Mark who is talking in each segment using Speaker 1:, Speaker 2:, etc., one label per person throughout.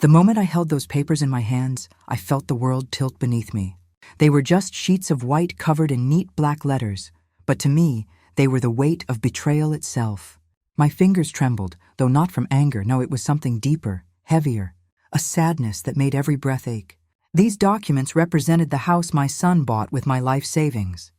Speaker 1: The moment I held those papers in my hands, I felt the world tilt beneath me. They were just sheets of white covered in neat black letters, but to me, they were the weight of betrayal itself. My fingers trembled, though not from anger. No, it was something deeper, heavier, a sadness that made every breath ache. These documents represented the house my son bought with my life savings.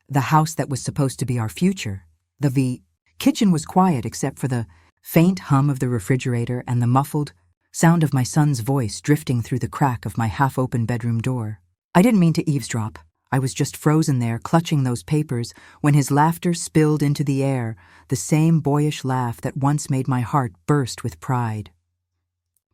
Speaker 1: The house that was supposed to be our future. The kitchen was quiet except for the faint hum of the refrigerator and the muffled sound of my son's voice drifting through the crack of my half-open bedroom door. I didn't mean to eavesdrop. I was just frozen there, clutching those papers, when his laughter spilled into the air, the same boyish laugh that once made my heart burst with pride.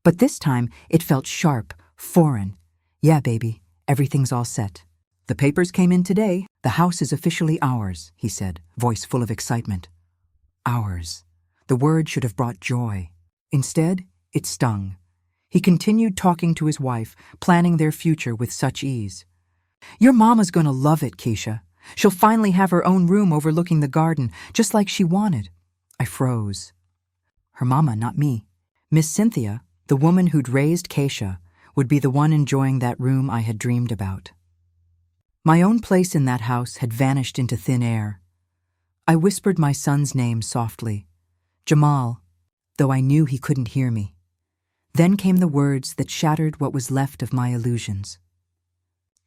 Speaker 1: But this time, it felt sharp, foreign. Yeah, baby, everything's all set. The papers came in today. The house is officially ours, he said, voice full of excitement. Ours. The word should have brought joy. Instead, it stung. He continued talking to his wife, planning their future with such ease. Your mama's gonna love it, Keisha. She'll finally have her own room overlooking the garden, just like she wanted. I froze. Her mama, not me. Miss Cynthia, the woman who'd raised Keisha, would be the one enjoying that room I had dreamed about. My own place in that house had vanished into thin air. I whispered my son's name softly. Jamal, though I knew he couldn't hear me. Then came the words that shattered what was left of my illusions.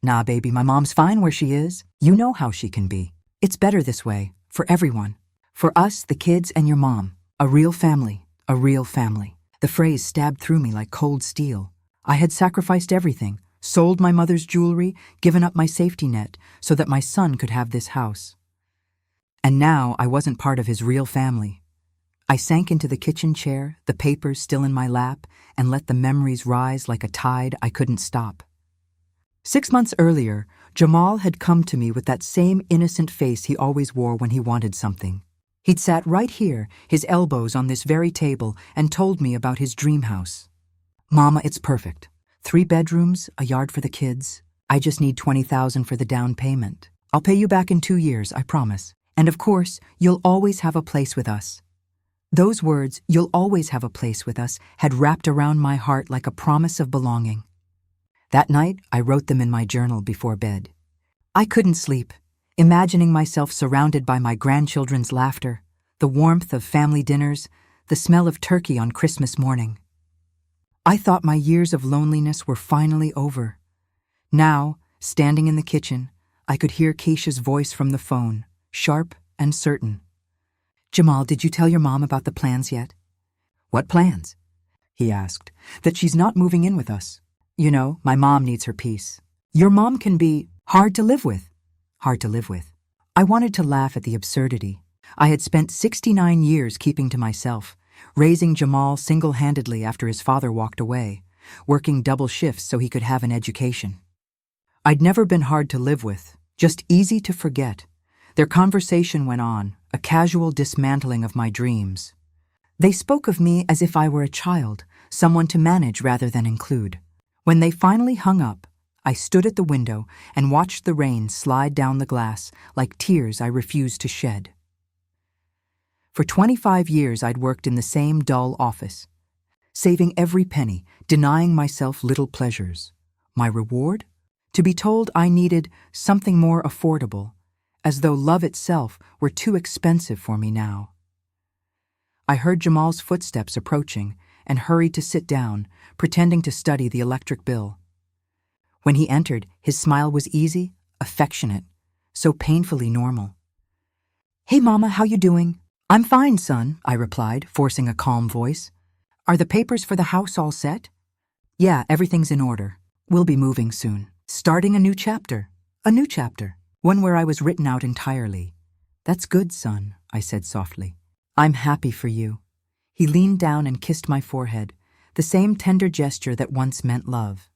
Speaker 1: Nah, baby, my mom's fine where she is. You know how she can be. It's better this way, for everyone. For us, the kids, and your mom. A real family, a real family. The phrase stabbed through me like cold steel. I had sacrificed everything, sold my mother's jewelry, given up my safety net, so that my son could have this house. And now I wasn't part of his real family. I sank into the kitchen chair, the papers still in my lap, and let the memories rise like a tide I couldn't stop. 6 months earlier, Jamal had come to me with that same innocent face he always wore when he wanted something. He'd sat right here, his elbows on this very table, and told me about his dream house. Mama, it's perfect. 3 bedrooms, a yard for the kids. I just need $20,000 for the down payment. I'll pay you back in 2 years, I promise. And of course, you'll always have a place with us. Those words, you'll always have a place with us, had wrapped around my heart like a promise of belonging. That night, I wrote them in my journal before bed. I couldn't sleep, imagining myself surrounded by my grandchildren's laughter, the warmth of family dinners, the smell of turkey on Christmas morning. I thought my years of loneliness were finally over. Now, standing in the kitchen, I could hear Keisha's voice from the phone, sharp and certain. Jamal, did you tell your mom about the plans yet? What plans? He asked. That she's not moving in with us. You know, my mom needs her peace. Your mom can be hard to live with. Hard to live with. I wanted to laugh at the absurdity. I had spent 69 years keeping to myself, raising Jamal single-handedly after his father walked away, working double shifts so he could have an education. I'd never been hard to live with, just easy to forget. Their conversation went on, a casual dismantling of my dreams. They spoke of me as if I were a child, someone to manage rather than include. When they finally hung up, I stood at the window and watched the rain slide down the glass like tears I refused to shed. For 25 years I'd worked in the same dull office, saving every penny, denying myself little pleasures. My reward? To be told I needed something more affordable, as though love itself were too expensive for me now. I heard Jamal's footsteps approaching and hurried to sit down, pretending to study the electric bill. When he entered, his smile was easy, affectionate, so painfully normal. Hey, Mama, how you doing? I'm fine, son, I replied, forcing a calm voice. Are the papers for the house all set? Yeah, everything's in order. We'll be moving soon. Starting a new chapter. A new chapter. One where I was written out entirely. That's good, son, I said softly. I'm happy for you. He leaned down and kissed my forehead, the same tender gesture that once meant love.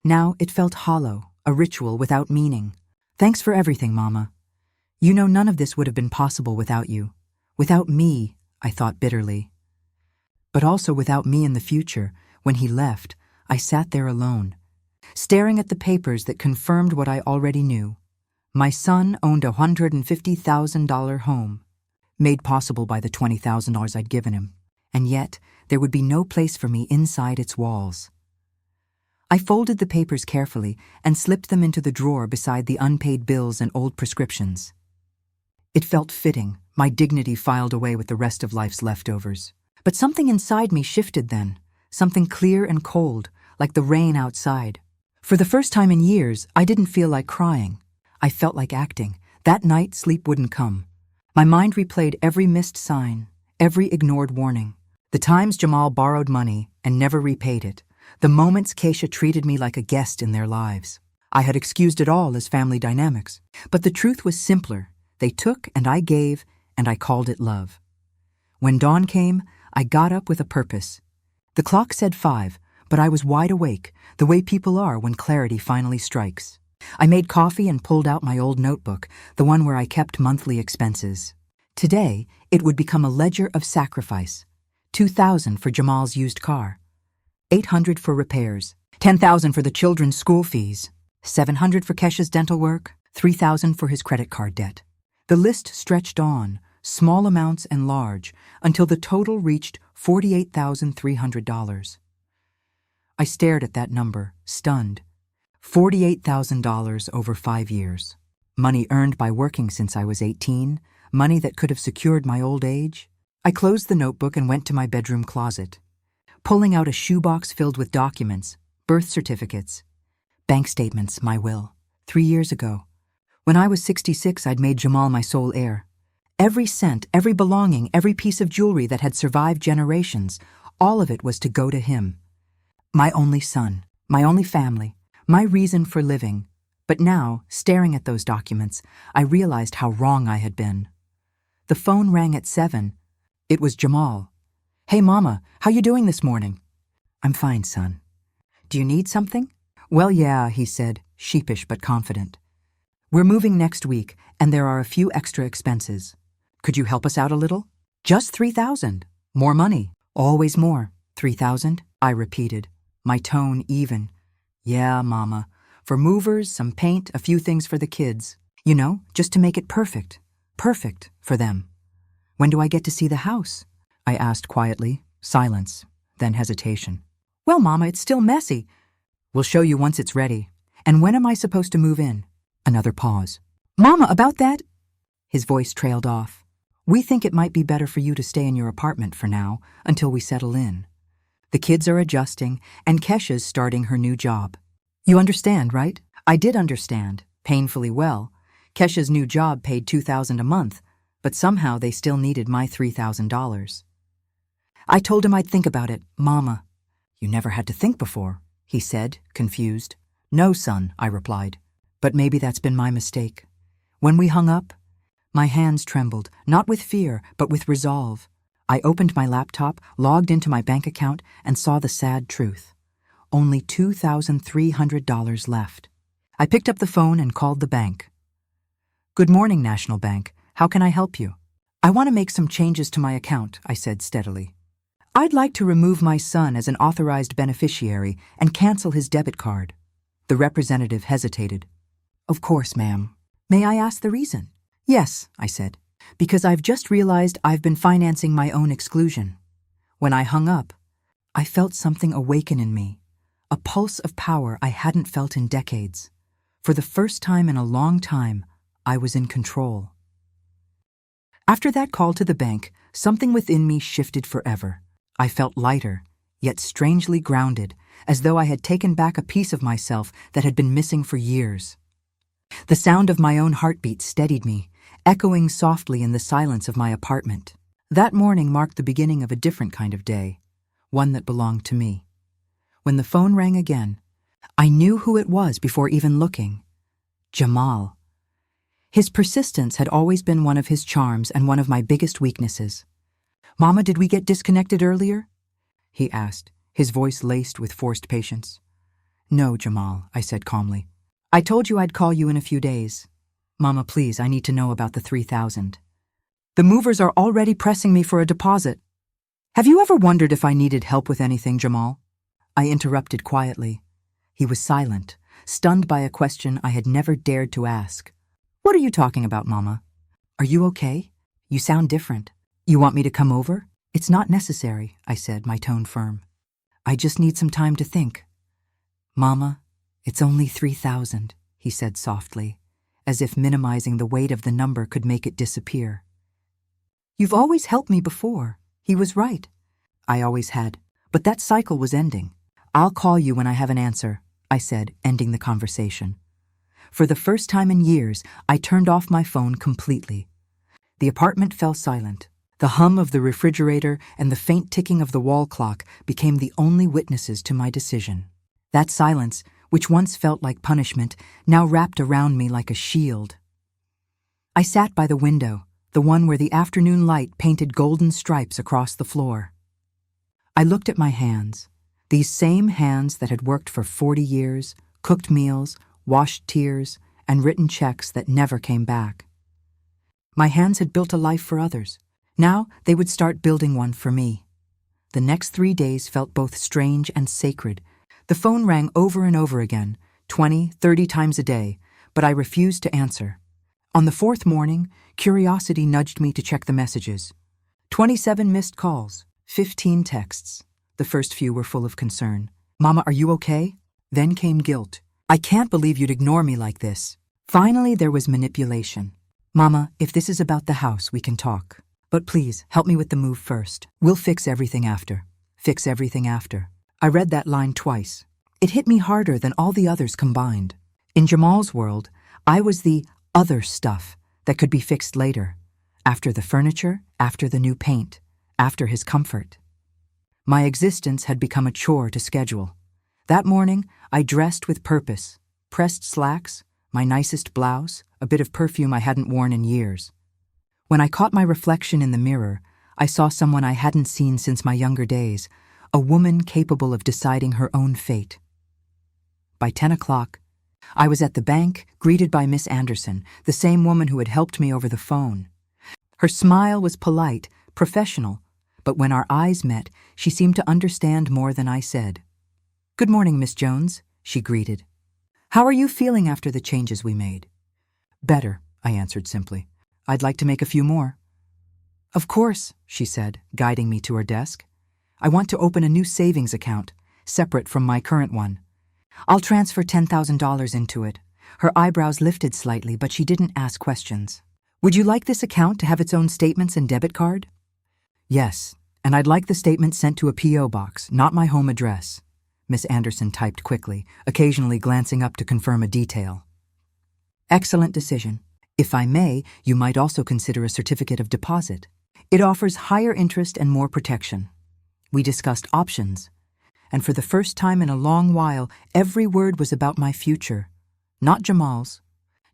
Speaker 1: Now it felt hollow, a ritual without meaning. Thanks for everything, Mama. You know none of this would have been possible without you. Without me, I thought bitterly. But also without me in the future, when he left, I sat there alone, staring at the papers that confirmed what I already knew. My son owned a $150,000 home, made possible by the $20,000 I'd given him. And yet, there would be no place for me inside its walls. I folded the papers carefully and slipped them into the drawer beside the unpaid bills and old prescriptions. It felt fitting, my dignity filed away with the rest of life's leftovers. But something inside me shifted then, something clear and cold, like the rain outside. For the first time in years, I didn't feel like crying. I felt like acting. That night, sleep wouldn't come. My mind replayed every missed sign, every ignored warning. The times Jamal borrowed money and never repaid it. The moments Keisha treated me like a guest in their lives. I had excused it all as family dynamics. But the truth was simpler. They took and I gave, and I called it love. When dawn came, I got up with a purpose. The clock said 5, but I was wide awake, the way people are when clarity finally strikes. I made coffee and pulled out my old notebook, the one where I kept monthly expenses. Today, it would become a ledger of sacrifice. $2,000 for Jamal's used car, $800 for repairs, $10,000 for the children's school fees, $700 for Kesha's dental work, $3,000 for his credit card debt. The list stretched on, small amounts and large, until the total reached $48,300. I stared at that number, stunned. $48,000 over 5 years. Money earned by working since I was 18, money that could have secured my old age. I closed the notebook and went to my bedroom closet, pulling out a shoebox filled with documents, birth certificates, bank statements, my will. 3 years ago, when I was 66, I'd made Jamal my sole heir. Every cent, every belonging, every piece of jewelry that had survived generations, all of it was to go to him. My only son, my only family, my reason for living. But now, staring at those documents, I realized how wrong I had been. The phone rang at 7. It was Jamal. "Hey, Mama, how you doing this morning?" "I'm fine, son." "Do you need something?" "Well, yeah," he said, sheepish but confident. "We're moving next week, and there are a few extra expenses. Could you help us out a little?" "Just 3,000. More money. Always more." 3,000? I repeated, my tone even. "Yeah, Mama. For movers, some paint, a few things for the kids. You know, just to make it perfect. Perfect for them." "When do I get to see the house?" I asked quietly. Silence, then hesitation. "Well, Mama, it's still messy." "We'll show you once it's ready. And when am I supposed to move in?" Another pause. "Mama, about that—" His voice trailed off. "We think it might be better for you to stay in your apartment for now, until we settle in. The kids are adjusting, and Kesha's starting her new job. You understand, right?" I did understand, painfully well. Kesha's new job paid $2,000 a month, but somehow they still needed my $3,000. I told him I'd think about it. "Mama." "You never had to think before," he said, confused. "No, son," I replied. But maybe that's been my mistake. When we hung up, my hands trembled, not with fear, but with resolve. I opened my laptop, logged into my bank account, and saw the sad truth. Only $2,300 left. I picked up the phone and called the bank. "Good morning, National Bank. How can I help you?" "I want to make some changes to my account," I said steadily. "I'd like to remove my son as an authorized beneficiary and cancel his debit card." The representative hesitated. "Of course, ma'am. May I ask the reason?" "Yes," I said, "because I've just realized I've been financing my own exclusion." When I hung up, I felt something awaken in me, a pulse of power I hadn't felt in decades. For the first time in a long time, I was in control. After that call to the bank, something within me shifted forever. I felt lighter, yet strangely grounded, as though I had taken back a piece of myself that had been missing for years. The sound of my own heartbeat steadied me, echoing softly in the silence of my apartment. That morning marked the beginning of a different kind of day, one that belonged to me. When the phone rang again, I knew who it was before even looking. Jamal. His persistence had always been one of his charms and one of my biggest weaknesses. "Mama, did we get disconnected earlier?" he asked, his voice laced with forced patience. "No, Jamal," I said calmly. "I told you I'd call you in a few days. Mama, please, I need to know about the 3,000. The movers are already pressing me for a deposit." "Have you ever wondered if I needed help with anything, Jamal?" I interrupted quietly. He was silent, stunned by a question I had never dared to ask. "What are you talking about, Mama? Are you okay? You sound different. You want me to come over?" It's not necessary, I said, my tone firm. I just need some time to think. Mama, it's only 3,000, he said softly, as if minimizing the weight of the number could make it disappear. You've always helped me before. He was right. I always had. But that cycle was ending. I'll call you when I have an answer, I said, ending the conversation. For the first time in years, I turned off my phone completely. The apartment fell silent. The hum of the refrigerator and the faint ticking of the wall clock became the only witnesses to my decision. That silence, which once felt like punishment, now wrapped around me like a shield. I sat by the window, the one where the afternoon light painted golden stripes across the floor. I looked at my hands, these same hands that had worked for 40 years, cooked meals, washed tears, and written checks that never came back. My hands had built a life for others. Now they would start building one for me. The next 3 days felt both strange and sacred. The phone rang over and over again, 20, 30 times a day, but I refused to answer. On the 4th morning, curiosity nudged me to check the messages. 27 missed calls, 15 texts. The first few were full of concern. Mama, are you okay? Then came guilt. I can't believe you'd ignore me like this. Finally, there was manipulation. Mama, if this is about the house, we can talk. But please, help me with the move first. We'll fix everything after. Fix everything after. I read that line twice. It hit me harder than all the others combined. In Jamal's world, I was the other stuff that could be fixed later. After the furniture, after the new paint, after his comfort. My existence had become a chore to schedule. That morning, I dressed with purpose, pressed slacks, my nicest blouse, a bit of perfume I hadn't worn in years. When I caught my reflection in the mirror, I saw someone I hadn't seen since my younger days, a woman capable of deciding her own fate. By 10 o'clock, I was at the bank, greeted by Miss Anderson, the same woman who had helped me over the phone. Her smile was polite, professional, but when our eyes met, she seemed to understand more than I said. "Good morning, Miss Jones," she greeted. "How are you feeling after the changes we made?" "Better," I answered simply. "I'd like to make a few more." "Of course," she said, guiding me to her desk. "I want to open a new savings account, separate from my current one. I'll transfer $10,000 into it." Her eyebrows lifted slightly, but she didn't ask questions. "Would you like this account to have its own statements and debit card?" "Yes, and I'd like the statement sent to a P.O. box, not my home address." Miss Anderson typed quickly, occasionally glancing up to confirm a detail. "Excellent decision. If I may, you might also consider a certificate of deposit. It offers higher interest and more protection." We discussed options, and for the first time in a long while, every word was about my future. Not Jamal's,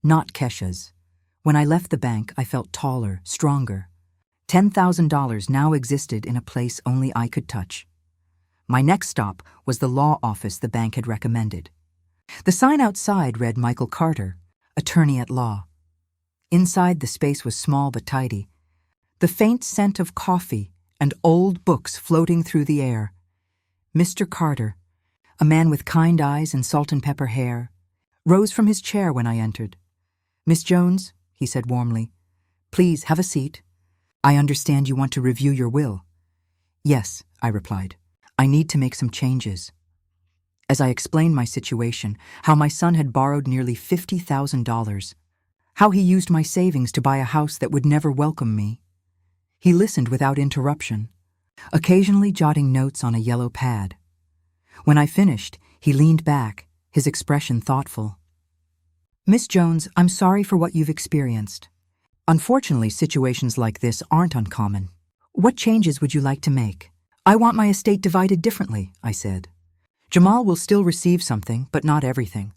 Speaker 1: not Kesha's. When I left the bank, I felt taller, stronger. $10,000 now existed in a place only I could touch. My next stop was the law office the bank had recommended. The sign outside read Michael Carter, attorney at law. Inside, the space was small but tidy. The faint scent of coffee and old books floating through the air. Mr. Carter, a man with kind eyes and salt and pepper hair, rose from his chair when I entered. "Miss Jones," he said warmly, "please have a seat. I understand you want to review your will." "Yes," I replied. "I need to make some changes." As I explained my situation, how my son had borrowed nearly $50,000, how he used my savings to buy a house that would never welcome me, he listened without interruption, occasionally jotting notes on a yellow pad. When I finished, he leaned back, his expression thoughtful. "Miss Jones, I'm sorry for what you've experienced. Unfortunately, situations like this aren't uncommon. What changes would you like to make?" "I want my estate divided differently," I said. "Jamal will still receive something, but not everything.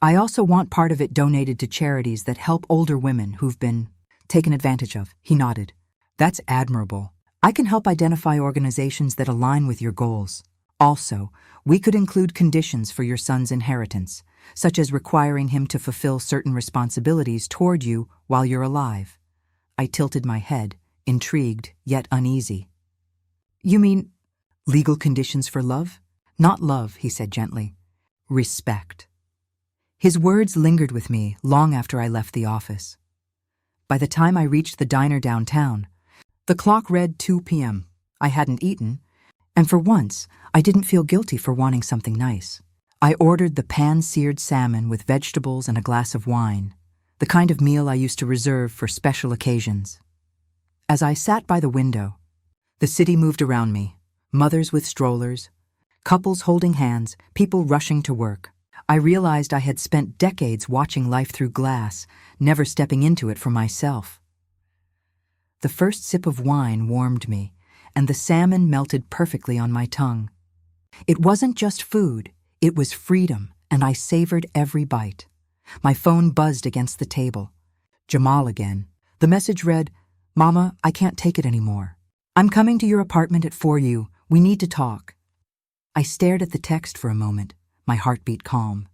Speaker 1: I also want part of it donated to charities that help older women who've been taken advantage of." He nodded. "That's admirable. I can help identify organizations that align with your goals. Also, we could include conditions for your son's inheritance, such as requiring him to fulfill certain responsibilities toward you while you're alive." I tilted my head, intrigued yet uneasy. "You mean legal conditions for love?" "Not love," he said gently. "Respect." His words lingered with me long after I left the office. By the time I reached the diner downtown, the clock read 2 p.m. I hadn't eaten, and for once, I didn't feel guilty for wanting something nice. I ordered the pan-seared salmon with vegetables and a glass of wine, the kind of meal I used to reserve for special occasions. As I sat by the window, the city moved around me, mothers with strollers, couples holding hands, people rushing to work. I realized I had spent decades watching life through glass, never stepping into it for myself. The first sip of wine warmed me, and the salmon melted perfectly on my tongue. It wasn't just food, it was freedom, and I savored every bite. My phone buzzed against the table. Jamal again. The message read, "Mama, I can't take it anymore. I'm coming to your apartment at 4U. We need to talk." I stared at the text for a moment, my heartbeat calm.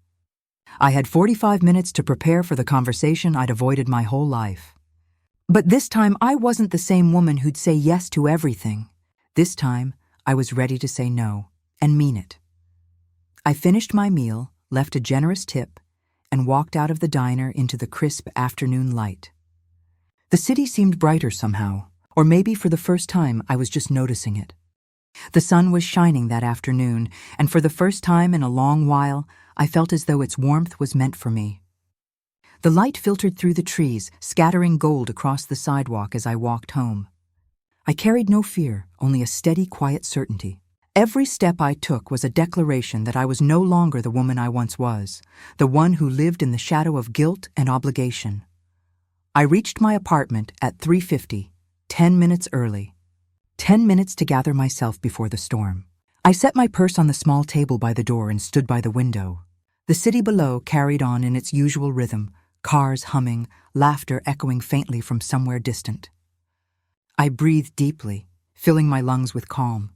Speaker 1: I had 45 minutes to prepare for the conversation I'd avoided my whole life. But this time I wasn't the same woman who'd say yes to everything. This time I was ready to say no, and mean it. I finished my meal, left a generous tip, and walked out of the diner into the crisp afternoon light. The city seemed brighter somehow, or maybe for the first time I was just noticing it. The sun was shining that afternoon, and for the first time in a long while, I felt as though its warmth was meant for me. The light filtered through the trees, scattering gold across the sidewalk as I walked home. I carried no fear, only a steady, quiet certainty. Every step I took was a declaration that I was no longer the woman I once was, the one who lived in the shadow of guilt and obligation. I reached my apartment at 3:50, 10 minutes early. 10 minutes to gather myself before the storm. I set my purse on the small table by the door and stood by the window. The city below carried on in its usual rhythm, cars humming, laughter echoing faintly from somewhere distant. I breathed deeply, filling my lungs with calm.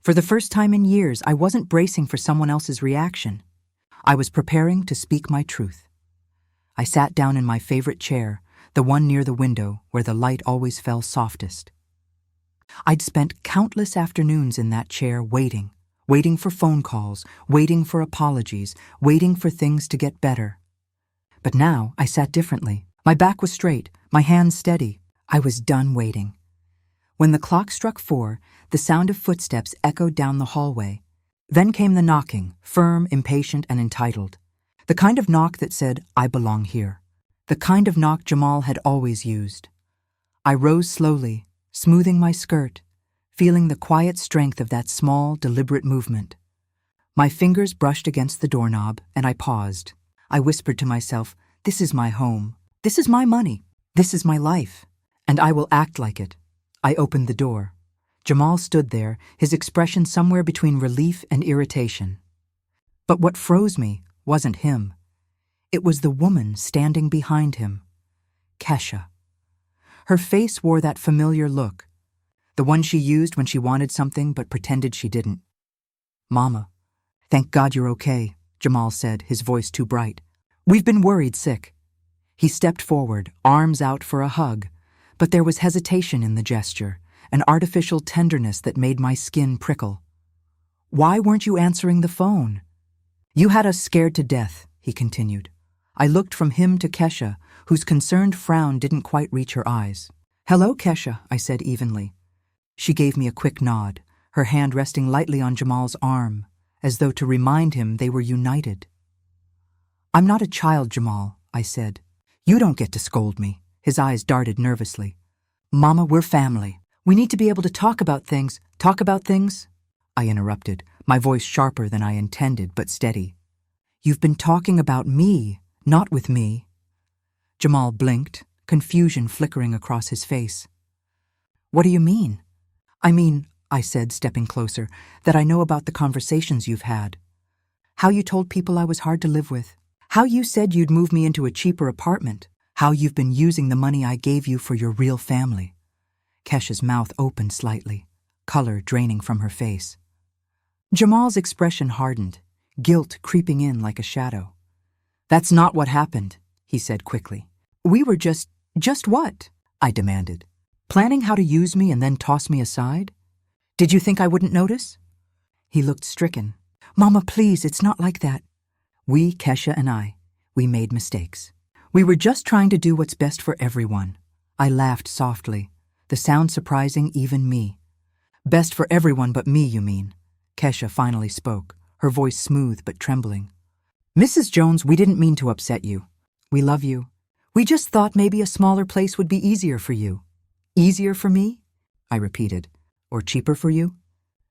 Speaker 1: For the first time in years, I wasn't bracing for someone else's reaction. I was preparing to speak my truth. I sat down in my favorite chair, the one near the window where the light always fell softest. I'd spent countless afternoons in that chair waiting for phone calls, waiting for apologies, waiting for things to get better. But now I sat differently. My back was straight, my hands steady. I was done waiting. When the clock struck 4, the sound of footsteps echoed down the hallway. Then came the knocking, firm, impatient, and entitled. The kind of knock that said, "I belong here." The kind of knock Jamal had always used. I rose slowly, smoothing my skirt, feeling the quiet strength of that small, deliberate movement. My fingers brushed against the doorknob, and I paused. I whispered to myself, "This is my home. This is my money. This is my life. And I will act like it." I opened the door. Jamal stood there, his expression somewhere between relief and irritation. But what froze me wasn't him. It was the woman standing behind him, Kesha. Her face wore that familiar look, the one she used when she wanted something but pretended she didn't. "Mama, thank God you're okay," Jamal said, his voice too bright. "We've been worried sick." He stepped forward, arms out for a hug, but there was hesitation in the gesture, an artificial tenderness that made my skin prickle. "Why weren't you answering the phone?" "You had us scared to death," he continued. I looked from him to Kesha, whose concerned frown didn't quite reach her eyes. "Hello, Kesha," I said evenly. She gave me a quick nod, her hand resting lightly on Jamal's arm, as though to remind him they were united. "I'm not a child, Jamal," I said. "You don't get to scold me." His eyes darted nervously. "Mama, we're family. We need to be able to talk about things." "Talk about things?" I interrupted, my voice sharper than I intended, but steady. "You've been talking about me, not with me." Jamal blinked, confusion flickering across his face. "What do you mean?" "I mean," I said, stepping closer, "that I know about the conversations you've had. How you told people I was hard to live with. How you said you'd move me into a cheaper apartment. How you've been using the money I gave you for your real family." Kesha's mouth opened slightly, color draining from her face. Jamal's expression hardened, guilt creeping in like a shadow. "That's not what happened," he said quickly. "We were just what?" I demanded. "Planning how to use me and then toss me aside? Did you think I wouldn't notice?" He looked stricken. "Mama, please, it's not like that." "We, Kesha and I, we made mistakes. We were just trying to do what's best for everyone." I laughed softly, the sound surprising even me. Best for everyone but me, you mean? Kesha finally spoke, her voice smooth but trembling. Mrs. Jones, we didn't mean to upset you. We love you. We just thought maybe a smaller place would be easier for you. Easier for me? I repeated. Or cheaper for you?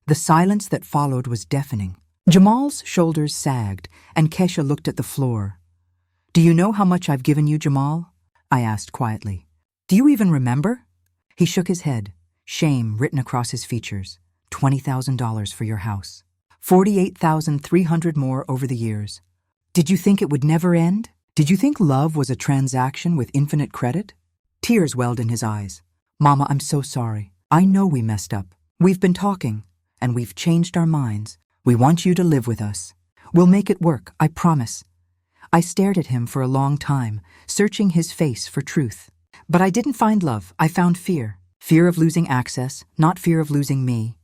Speaker 1: The silence that followed was deafening. Jamal's shoulders sagged, and Kesha looked at the floor. Do you know how much I've given you, Jamal? I asked quietly. Do you even remember? He shook his head, shame written across his features. $20,000 for your house. 48,300 more over the years. Did you think it would never end? Did you think love was a transaction with infinite credit? Tears welled in his eyes. Mama, I'm so sorry. I know we messed up. We've been talking, and we've changed our minds. We want you to live with us. We'll make it work, I promise. I stared at him for a long time, searching his face for truth. But I didn't find love, I found fear. Fear of losing access, not fear of losing me.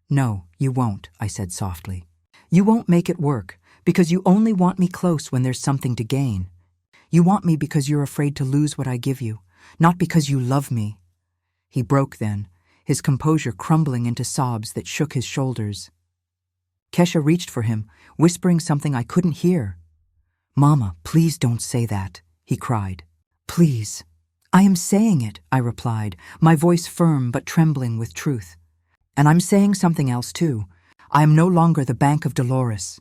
Speaker 1: No, you won't, I said softly. You won't make it work, because you only want me close when there's something to gain. You want me because you're afraid to lose what I give you, not because you love me. He broke then, his composure crumbling into sobs that shook his shoulders. Kesha reached for him, whispering something I couldn't hear. Mama, please don't say that, he cried. Please. I am saying it, I replied, my voice firm but trembling with truth. And I'm saying something else too. I am no longer the Bank of Dolores.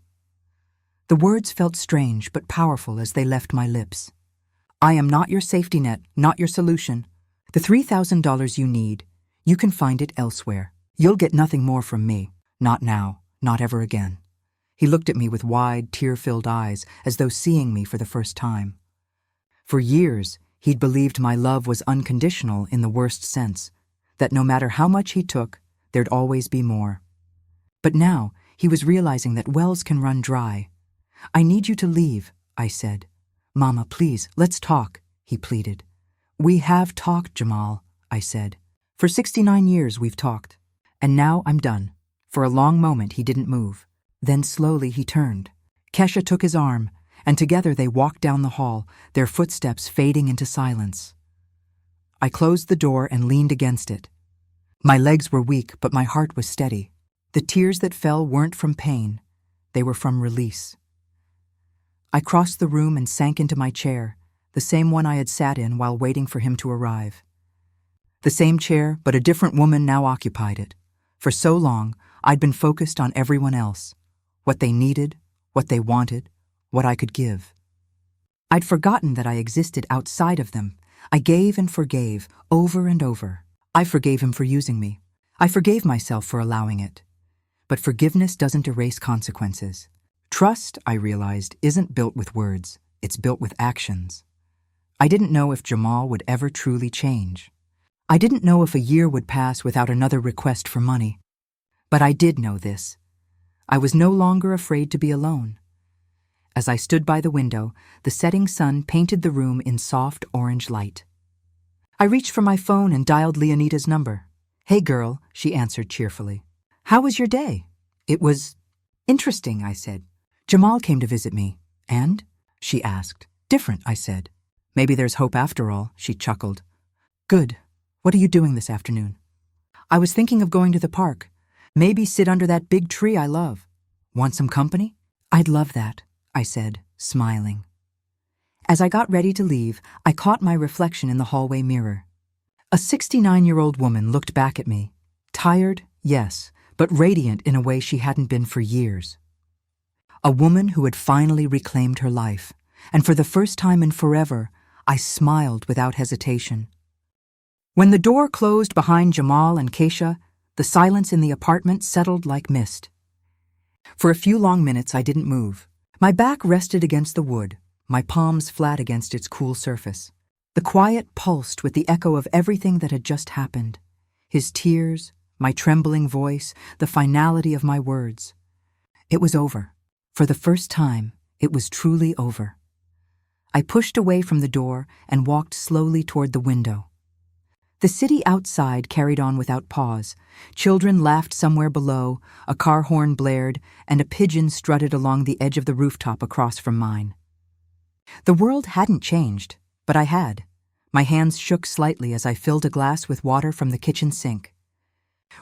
Speaker 1: The words felt strange but powerful as they left my lips. I am not your safety net, not your solution. The $3,000 you need, you can find it elsewhere. You'll get nothing more from me. Not now, not ever again. He looked at me with wide, tear-filled eyes, as though seeing me for the first time. For years, he'd believed my love was unconditional in the worst sense, that no matter how much he took, there'd always be more. But now, he was realizing that wells can run dry. I need you to leave, I said. Mama, please, let's talk, he pleaded. We have talked, Jamal, I said. For 69 years we've talked. And now I'm done. For a long moment he didn't move. Then slowly he turned. Kesha took his arm, and together they walked down the hall, their footsteps fading into silence. I closed the door and leaned against it. My legs were weak, but my heart was steady. The tears that fell weren't from pain. They were from release. I crossed the room and sank into my chair, the same one I had sat in while waiting for him to arrive. The same chair, but a different woman now occupied it. For so long, I'd been focused on everyone else, what they needed, what they wanted, what I could give. I'd forgotten that I existed outside of them. I gave and forgave, over and over. I forgave him for using me. I forgave myself for allowing it. But forgiveness doesn't erase consequences. Trust, I realized, isn't built with words. It's built with actions. I didn't know if Jamal would ever truly change. I didn't know if a year would pass without another request for money. But I did know this. I was no longer afraid to be alone. As I stood by the window, the setting sun painted the room in soft orange light. I reached for my phone and dialed Leonida's number. Hey girl, she answered cheerfully. How was your day? It was interesting, I said. Jamal came to visit me. And? She asked. Different, I said. Maybe there's hope after all, she chuckled. Good. What are you doing this afternoon? I was thinking of going to the park. Maybe sit under that big tree I love. Want some company? I'd love that, I said, smiling. As I got ready to leave, I caught my reflection in the hallway mirror. A 69-year-old woman looked back at me. Tired, yes, but radiant in a way she hadn't been for years. A woman who had finally reclaimed her life, and for the first time in forever, I smiled without hesitation. When the door closed behind Jamal and Kesha, the silence in the apartment settled like mist. For a few long minutes I didn't move. My back rested against the wood, my palms flat against its cool surface. The quiet pulsed with the echo of everything that had just happened. His tears, my trembling voice, the finality of my words. It was over. For the first time, it was truly over. I pushed away from the door and walked slowly toward the window. The city outside carried on without pause. Children laughed somewhere below, a car horn blared, and a pigeon strutted along the edge of the rooftop across from mine. The world hadn't changed, but I had. My hands shook slightly as I filled a glass with water from the kitchen sink.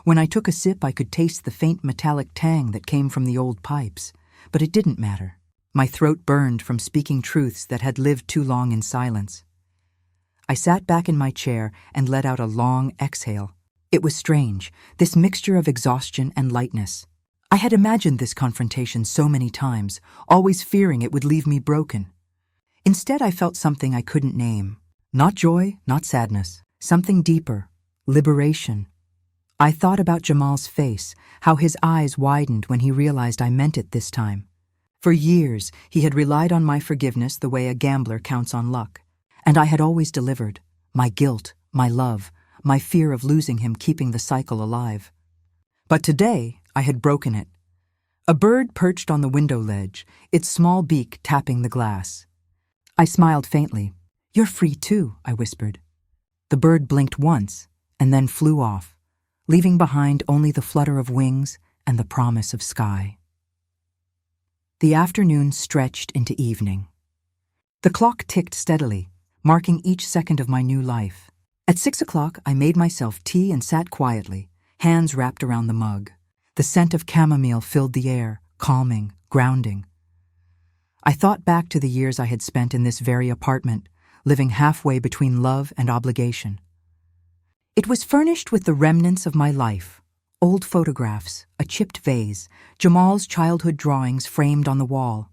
Speaker 1: When I took a sip, I could taste the faint metallic tang that came from the old pipes, but it didn't matter. My throat burned from speaking truths that had lived too long in silence. I sat back in my chair and let out a long exhale. It was strange, this mixture of exhaustion and lightness. I had imagined this confrontation so many times, always fearing it would leave me broken. Instead, I felt something I couldn't name. Not joy, not sadness. Something deeper. Liberation. I thought about Jamal's face, how his eyes widened when he realized I meant it this time. For years, he had relied on my forgiveness the way a gambler counts on luck. And I had always delivered. My guilt, my love, my fear of losing him keeping the cycle alive. But today, I had broken it. A bird perched on the window ledge, its small beak tapping the glass. I smiled faintly. "You're free too," I whispered. The bird blinked once, and then flew off, leaving behind only the flutter of wings and the promise of sky. The afternoon stretched into evening. The clock ticked steadily, marking each second of my new life. At 6 o'clock, I made myself tea and sat quietly, hands wrapped around the mug. The scent of chamomile filled the air, calming, grounding. I thought back to the years I had spent in this very apartment, living halfway between love and obligation. It was furnished with the remnants of my life, old photographs, a chipped vase, Jamal's childhood drawings framed on the wall.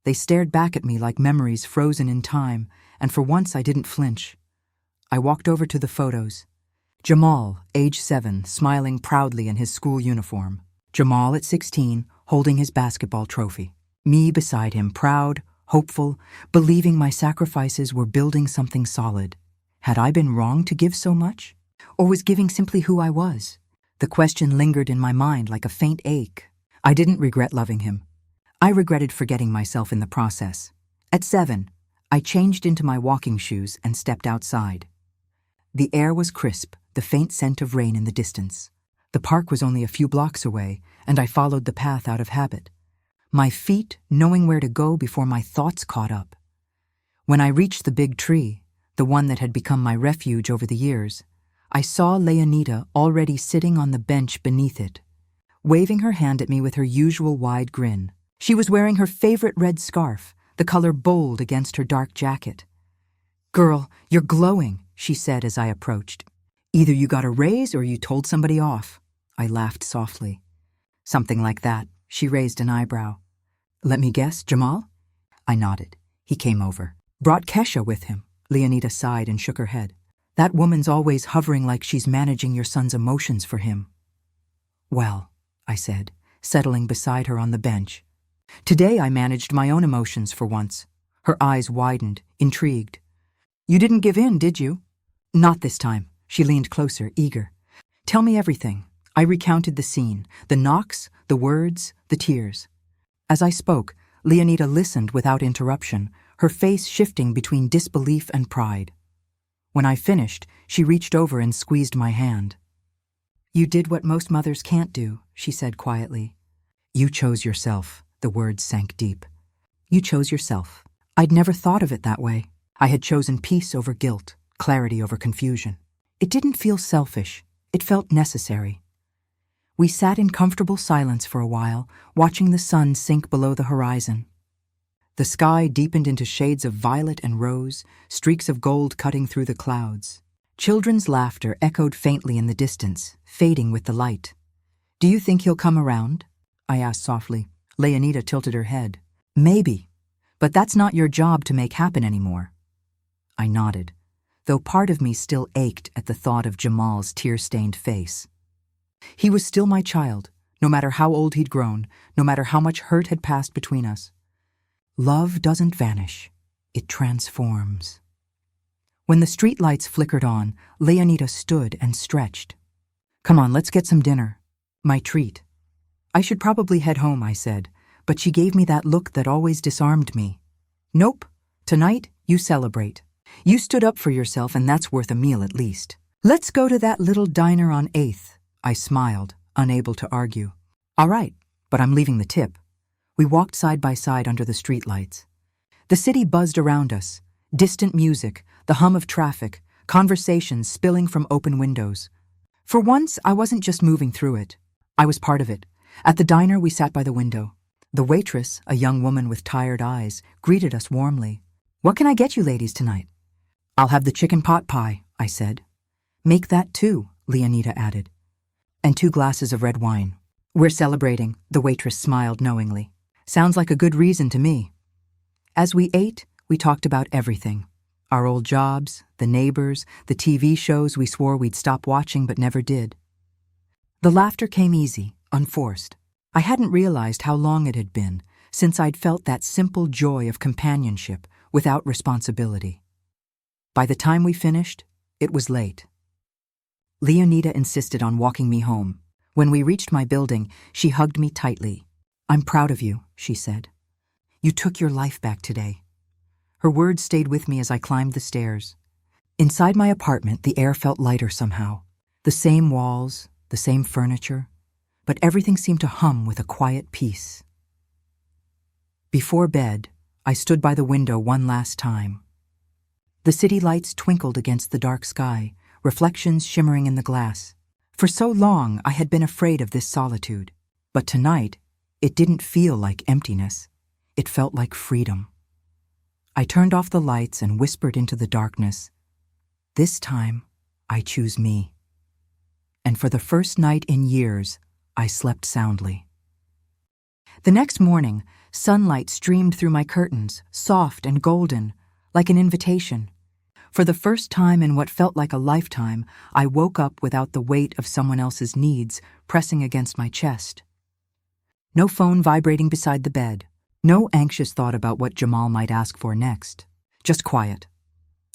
Speaker 1: They stared back at me like memories frozen in time, and for once I didn't flinch. I walked over to the photos. Jamal, age 7, smiling proudly in his school uniform. Jamal at 16, holding his basketball trophy. Me beside him, proud, hopeful, believing my sacrifices were building something solid. Had I been wrong to give so much? Or was giving simply who I was? The question lingered in my mind like a faint ache. I didn't regret loving him. I regretted forgetting myself in the process. At 7, I changed into my walking shoes and stepped outside. The air was crisp, the faint scent of rain in the distance. The park was only a few blocks away, and I followed the path out of habit. My feet knowing where to go before my thoughts caught up. When I reached the big tree, the one that had become my refuge over the years, I saw Leonida already sitting on the bench beneath it, waving her hand at me with her usual wide grin. She was wearing her favorite red scarf, the color bold against her dark jacket. "Girl, you're glowing," she said as I approached. "Either you got a raise or you told somebody off." I laughed softly. "Something like that." She raised an eyebrow. "Let me guess, Jamal?" I nodded. He came over. "Brought Kesha with him." Leonida sighed and shook her head. "That woman's always hovering like she's managing your son's emotions for him." "Well," I said, settling beside her on the bench. "Today I managed my own emotions for once." Her eyes widened, intrigued. "You didn't give in, did you?" "Not this time." She leaned closer, eager. "Tell me everything." I recounted the scene, the knocks, the words, the tears. As I spoke, Leonida listened without interruption, her face shifting between disbelief and pride. When I finished, she reached over and squeezed my hand. "You did what most mothers can't do," she said quietly. "You chose yourself." The words sank deep. "You chose yourself." I'd never thought of it that way. I had chosen peace over guilt, clarity over confusion. It didn't feel selfish. It felt necessary. We sat in comfortable silence for a while, watching the sun sink below the horizon. The sky deepened into shades of violet and rose, streaks of gold cutting through the clouds. Children's laughter echoed faintly in the distance, fading with the light. "Do you think he'll come around?" I asked softly. Leonida tilted her head. "Maybe, but that's not your job to make happen anymore." I nodded, though part of me still ached at the thought of Jamal's tear-stained face. He was still my child, no matter how old he'd grown, no matter how much hurt had passed between us. Love doesn't vanish, it transforms. When the streetlights flickered on, Leonida stood and stretched. "Come on, let's get some dinner. My treat." "I should probably head home," I said, but she gave me that look that always disarmed me. "Nope, tonight you celebrate. You stood up for yourself and that's worth a meal at least. Let's go to that little diner on 8th. I smiled, unable to argue. "All right, but I'm leaving the tip." We walked side by side under the streetlights. The city buzzed around us, distant music, the hum of traffic, conversations spilling from open windows. For once, I wasn't just moving through it. I was part of it. At the diner, we sat by the window. The waitress, a young woman with tired eyes, greeted us warmly. "What can I get you ladies tonight?" "I'll have the chicken pot pie," I said. "Make that too," Leonida added. "And 2 glasses of red wine." "We're celebrating," the waitress smiled knowingly. "Sounds like a good reason to me." As we ate, we talked about everything. Our old jobs, the neighbors, the TV shows we swore we'd stop watching but never did. The laughter came easy, unforced. I hadn't realized how long it had been since I'd felt that simple joy of companionship without responsibility. By the time we finished, it was late. Leonida insisted on walking me home. When we reached my building, she hugged me tightly. "I'm proud of you," she said. "You took your life back today." Her words stayed with me as I climbed the stairs. Inside my apartment, the air felt lighter somehow. The same walls, the same furniture, but everything seemed to hum with a quiet peace. Before bed, I stood by the window one last time. The city lights twinkled against the dark sky, reflections shimmering in the glass. For so long, I had been afraid of this solitude, but tonight, it didn't feel like emptiness. It felt like freedom. I turned off the lights and whispered into the darkness, "This time, I choose me." And for the first night in years, I slept soundly. The next morning, sunlight streamed through my curtains, soft and golden, like an invitation. For the first time in what felt like a lifetime, I woke up without the weight of someone else's needs pressing against my chest. No phone vibrating beside the bed. No anxious thought about what Jamal might ask for next. Just quiet.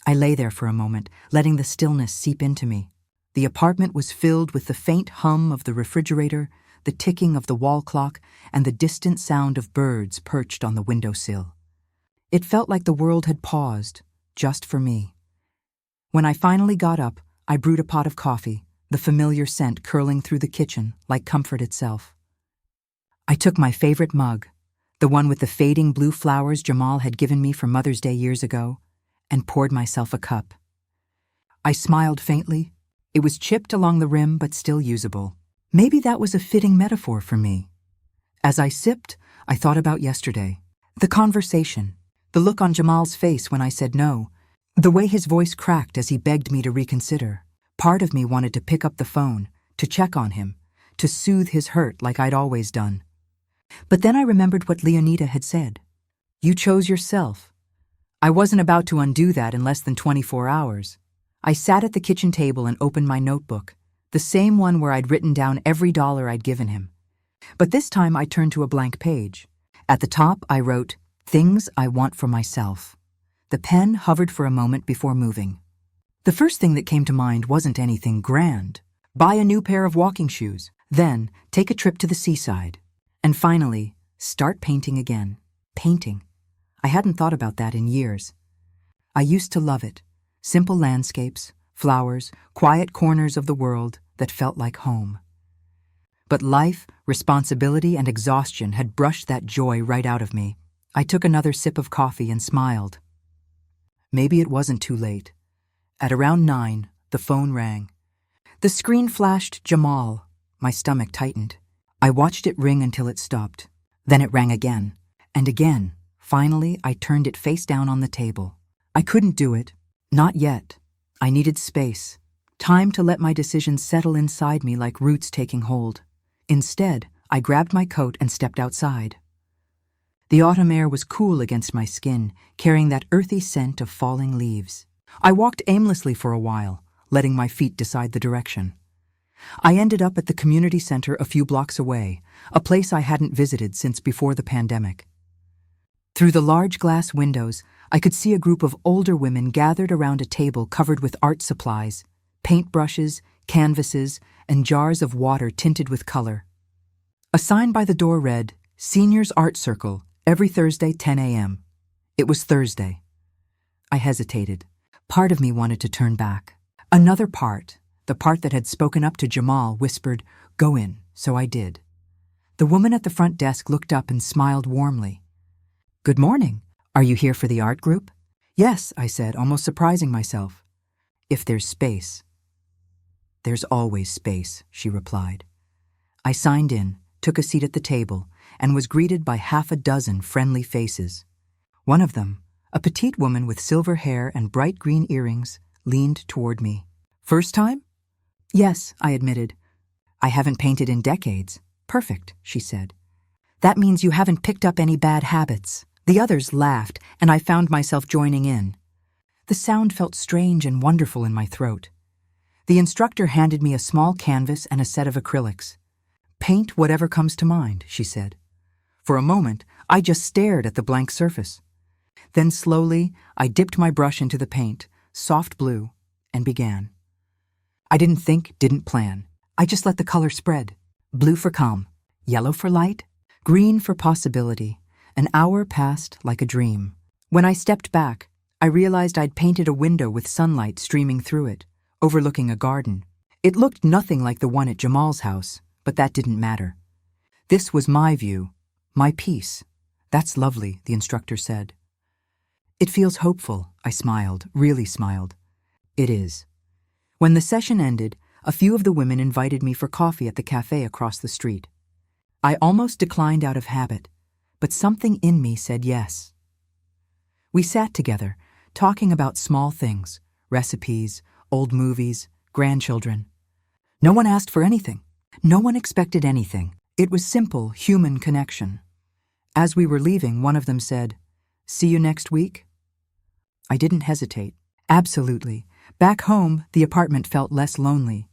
Speaker 1: I lay there for a moment, letting the stillness seep into me. The apartment was filled with the faint hum of the refrigerator, the ticking of the wall clock, and the distant sound of birds perched on the windowsill. It felt like the world had paused, just for me. When I finally got up, I brewed a pot of coffee, the familiar scent curling through the kitchen like comfort itself. I took my favorite mug, the one with the fading blue flowers Jamal had given me for Mother's Day years ago, and poured myself a cup. I smiled faintly. It was chipped along the rim but still usable. Maybe that was a fitting metaphor for me. As I sipped, I thought about yesterday. The conversation, the look on Jamal's face when I said no, the way his voice cracked as he begged me to reconsider. Part of me wanted to pick up the phone, to check on him, to soothe his hurt like I'd always done. But then I remembered what Leonida had said. "You chose yourself." I wasn't about to undo that in less than 24 hours. I sat at the kitchen table and opened my notebook, the same one where I'd written down every dollar I'd given him. But this time I turned to a blank page. At the top I wrote, "Things I want for myself." The pen hovered for a moment before moving. The first thing that came to mind wasn't anything grand. Buy a new pair of walking shoes, then take a trip to the seaside. And finally, start painting again. Painting. I hadn't thought about that in years. I used to love it. Simple landscapes, flowers, quiet corners of the world that felt like home. But life, responsibility, and exhaustion had brushed that joy right out of me. I took another sip of coffee and smiled. Maybe it wasn't too late. At around 9, the phone rang. The screen flashed Jamal. My stomach tightened. I watched it ring until it stopped. Then it rang again, and again. Finally, I turned it face down on the table. I couldn't do it. Not yet. I needed space. Time to let my decisions settle inside me like roots taking hold. Instead, I grabbed my coat and stepped outside. The autumn air was cool against my skin, carrying that earthy scent of falling leaves. I walked aimlessly for a while, letting my feet decide the direction. I ended up at the community center a few blocks away, a place I hadn't visited since before the pandemic. Through the large glass windows, I could see a group of older women gathered around a table covered with art supplies, paintbrushes, canvases, and jars of water tinted with color. A sign by the door read, "Seniors Art Circle, every Thursday 10 a.m. It was Thursday. I hesitated. Part of me wanted to turn back. Another part, the part that had spoken up to Jamal, whispered, "Go in," so I did. The woman at the front desk looked up and smiled warmly. "Good morning. Are you here for the art group?" "Yes," I said, almost surprising myself. "If there's space." There's always space, she replied. I signed in, took a seat at the table, and was greeted by half a dozen friendly faces. One of them, a petite woman with silver hair and bright green earrings, leaned toward me. First time? Yes, I admitted. I haven't painted in decades. Perfect, she said. That means you haven't picked up any bad habits. The others laughed, and I found myself joining in. The sound felt strange and wonderful in my throat. The instructor handed me a small canvas and a set of acrylics. Paint whatever comes to mind, she said. For a moment, I just stared at the blank surface. Then slowly, I dipped my brush into the paint, soft blue, and began. I didn't think, didn't plan. I just let the color spread. Blue for calm, yellow for light, green for possibility. An hour passed like a dream. When I stepped back, I realized I'd painted a window with sunlight streaming through it, overlooking a garden. It looked nothing like the one at Jamal's house, but that didn't matter. This was my view, my piece. That's lovely, the instructor said. It feels hopeful, I smiled, really smiled. It is. When the session ended, a few of the women invited me for coffee at the cafe across the street. I almost declined out of habit, but something in me said yes. We sat together, talking about small things, recipes, old movies, grandchildren. No one asked for anything. No one expected anything. It was simple, human connection. As we were leaving, one of them said, "See you next week?" I didn't hesitate. Absolutely. Back home, the apartment felt less lonely.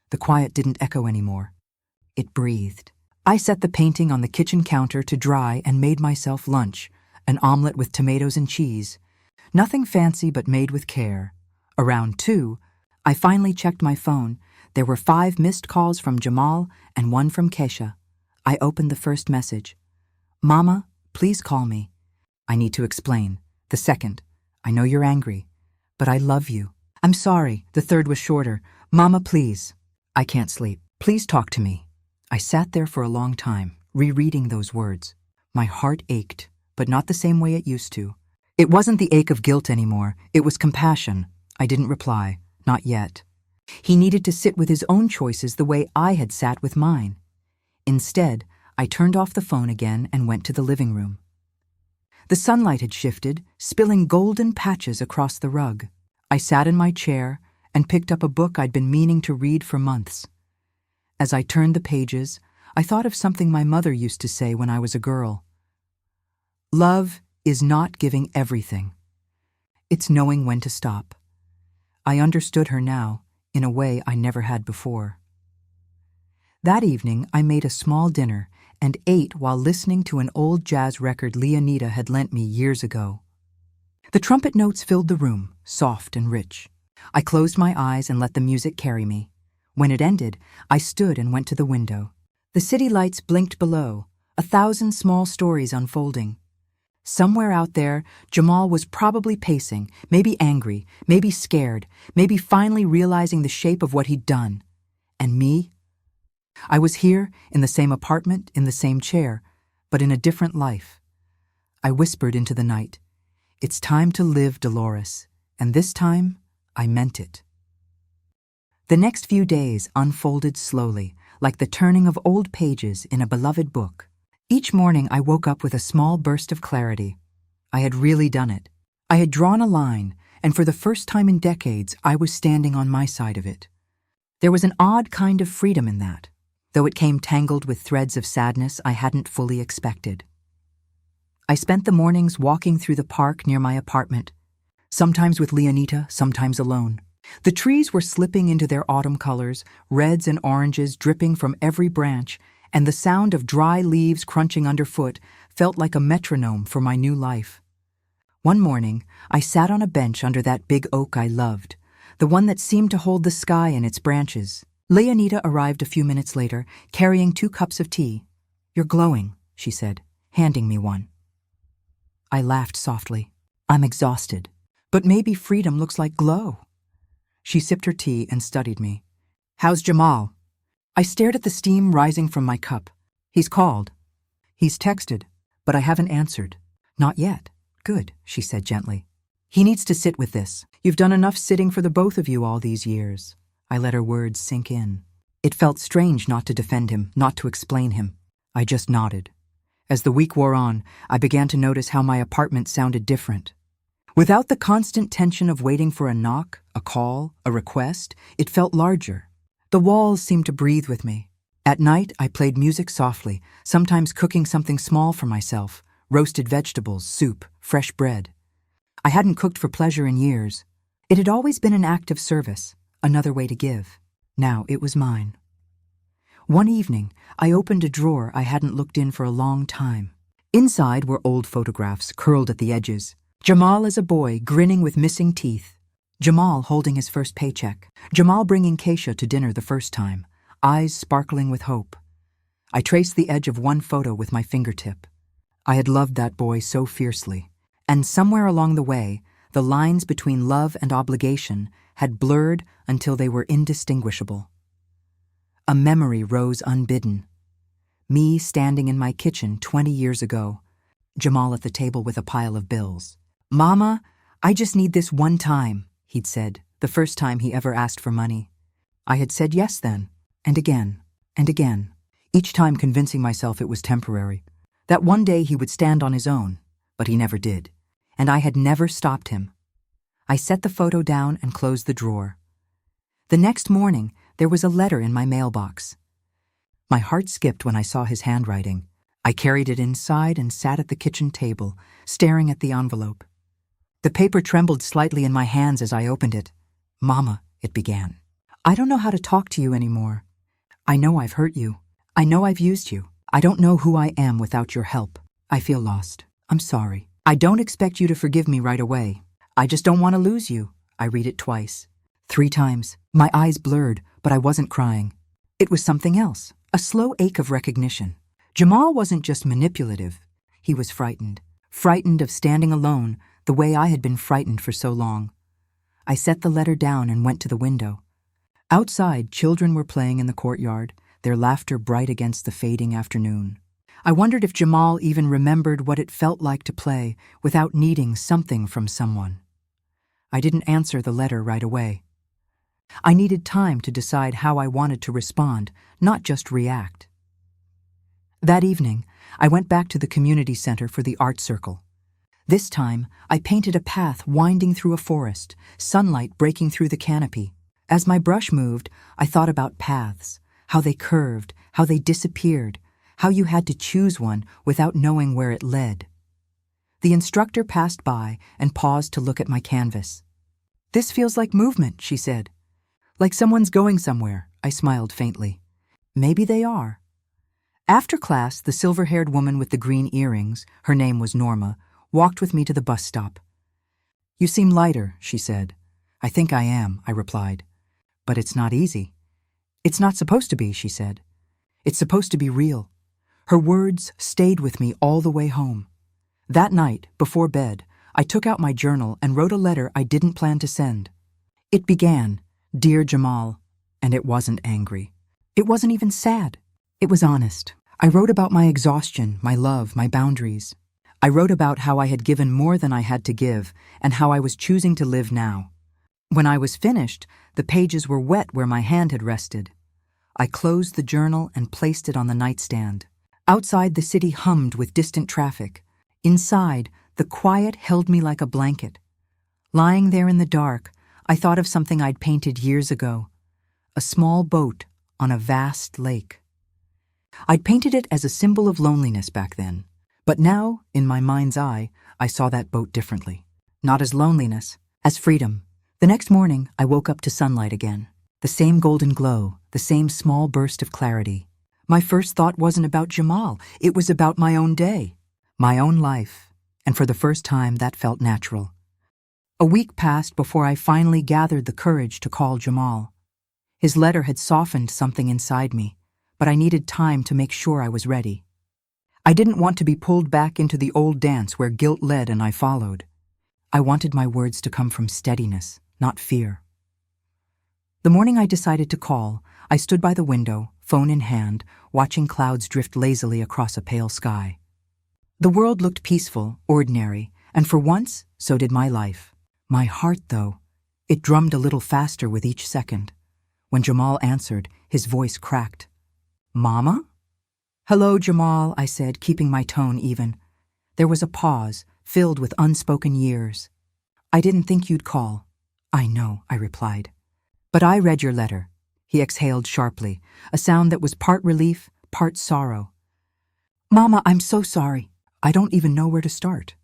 Speaker 1: The quiet didn't echo anymore. It breathed. I set the painting on the kitchen counter to dry and made myself lunch, an omelet with tomatoes and cheese. Nothing fancy but made with care. Around 2, I finally checked my phone. There were 5 missed calls from Jamal and 1 from Kesha. I opened the first message. "Mama, please call me. I need to explain." The second, "I know you're angry, but I love you." "I'm sorry." The third was shorter. "Mama, please. I can't sleep. Please talk to me." I sat there for a long time, rereading those words. My heart ached, but not the same way it used to. It wasn't the ache of guilt anymore. It was compassion. I didn't reply. Not yet. He needed to sit with his own choices the way I had sat with mine. Instead, I turned off the phone again and went to the living room. The sunlight had shifted, spilling golden patches across the rug. I sat in my chair and picked up a book I'd been meaning to read for months. As I turned the pages, I thought of something my mother used to say when I was a girl. Love is not giving everything. It's knowing when to stop. I understood her now, in a way I never had before. That evening, I made a small dinner and ate while listening to an old jazz record Leonida had lent me years ago. The trumpet notes filled the room, soft and rich. I closed my eyes and let the music carry me. When it ended, I stood and went to the window. The city lights blinked below, 1,000 small stories unfolding. Somewhere out there, Jamal was probably pacing, maybe angry, maybe scared, maybe finally realizing the shape of what he'd done. And me? I was here, in the same apartment, in the same chair, but in a different life. I whispered into the night, "It's time to live, Dolores," and this time, I meant it. The next few days unfolded slowly, like the turning of old pages in a beloved book. Each morning I woke up with a small burst of clarity. I had really done it. I had drawn a line, and for the first time in decades, I was standing on my side of it. There was an odd kind of freedom in that, though it came tangled with threads of sadness I hadn't fully expected. I spent the mornings walking through the park near my apartment, sometimes with Leonita, sometimes alone. The trees were slipping into their autumn colors, reds and oranges dripping from every branch, and the sound of dry leaves crunching underfoot felt like a metronome for my new life. One morning, I sat on a bench under that big oak I loved, the one that seemed to hold the sky in its branches. Leonita arrived a few minutes later, carrying 2 cups of tea. "You're glowing," she said, handing me one. I laughed softly. "I'm exhausted, but maybe freedom looks like glow." She sipped her tea and studied me. "How's Jamal?" I stared at the steam rising from my cup. "He's called." "He's texted, but I haven't answered." "Not yet." "Good," she said gently. "He needs to sit with this. You've done enough sitting for the both of you all these years. I let her words sink in. It felt strange not to defend him, not to explain him. I just nodded. As the week wore on, I began to notice how my apartment sounded different. Without the constant tension of waiting for a knock, a call, a request, it felt larger. The walls seemed to breathe with me. At night, I played music softly, sometimes cooking something small for myself, roasted vegetables, soup, fresh bread. I hadn't cooked for pleasure in years. It had always been an act of service, another way to give. Now it was mine. One evening, I opened a drawer I hadn't looked in for a long time. Inside were old photographs curled at the edges. Jamal as a boy, grinning with missing teeth. Jamal holding his first paycheck. Jamal bringing Keisha to dinner the first time, eyes sparkling with hope. I traced the edge of one photo with my fingertip. I had loved that boy so fiercely, and somewhere along the way, the lines between love and obligation had blurred until they were indistinguishable. A memory rose unbidden. Me standing in my kitchen 20 years ago, Jamal at the table with a pile of bills. "Mama, I just need this one time," he'd said, the first time he ever asked for money. I had said yes then, and again, each time convincing myself it was temporary, that one day he would stand on his own, but he never did, and I had never stopped him. I set the photo down and closed the drawer. The next morning, there was a letter in my mailbox. My heart skipped when I saw his handwriting. I carried it inside and sat at the kitchen table, staring at the envelope. The paper trembled slightly in my hands as I opened it. "Mama," it began, "I don't know how to talk to you anymore. I know I've hurt you. I know I've used you. I don't know who I am without your help. I feel lost. I'm sorry. I don't expect you to forgive me right away. I just don't want to lose you." I read it twice. 3 times. My eyes blurred, but I wasn't crying. It was something else, a slow ache of recognition. Jamal wasn't just manipulative. He was frightened. Frightened of standing alone, the way I had been frightened for so long. I set the letter down and went to the window. Outside, children were playing in the courtyard, their laughter bright against the fading afternoon. I wondered if Jamal even remembered what it felt like to play without needing something from someone. I didn't answer the letter right away. I needed time to decide how I wanted to respond, not just react. That evening, I went back to the community center for the art circle. This time, I painted a path winding through a forest, sunlight breaking through the canopy. As my brush moved, I thought about paths, how they curved, how they disappeared, how you had to choose one without knowing where it led. The instructor passed by and paused to look at my canvas. "This feels like movement," she said. "Like someone's going somewhere," I smiled faintly. "Maybe they are." After class, the silver-haired woman with the green earrings, her name was Norma, walked with me to the bus stop. "You seem lighter," she said. "I think I am," I replied. "But it's not easy." "It's not supposed to be," she said. "It's supposed to be real." Her words stayed with me all the way home. That night, before bed, I took out my journal and wrote a letter I didn't plan to send. It began, "Dear Jamal," and it wasn't angry. It wasn't even sad. It was honest. I wrote about my exhaustion, my love, my boundaries. I wrote about how I had given more than I had to give and how I was choosing to live now. When I was finished, the pages were wet where my hand had rested. I closed the journal and placed it on the nightstand. Outside, the city hummed with distant traffic. Inside, the quiet held me like a blanket. Lying there in the dark, I thought of something I'd painted years ago, a small boat on a vast lake. I'd painted it as a symbol of loneliness back then, but now, in my mind's eye, I saw that boat differently. Not as loneliness, as freedom. The next morning, I woke up to sunlight again. The same golden glow, the same small burst of clarity. My first thought wasn't about Jamal, it was about my own day, my own life, and for the first time that felt natural. A week passed before I finally gathered the courage to call Jamal. His letter had softened something inside me, but I needed time to make sure I was ready. I didn't want to be pulled back into the old dance where guilt led and I followed. I wanted my words to come from steadiness, not fear. The morning I decided to call, I stood by the window, phone in hand, watching clouds drift lazily across a pale sky. The world looked peaceful, ordinary, and for once, so did my life. My heart, though, it drummed a little faster with each second. When Jamal answered, his voice cracked. "Mama?" "Hello, Jamal," I said, keeping my tone even. There was a pause, filled with unspoken years. "I didn't think you'd call." "I know," I replied. "But I read your letter." He exhaled sharply, a sound that was part relief, part sorrow. "Mama, I'm so sorry. I don't even know where to start."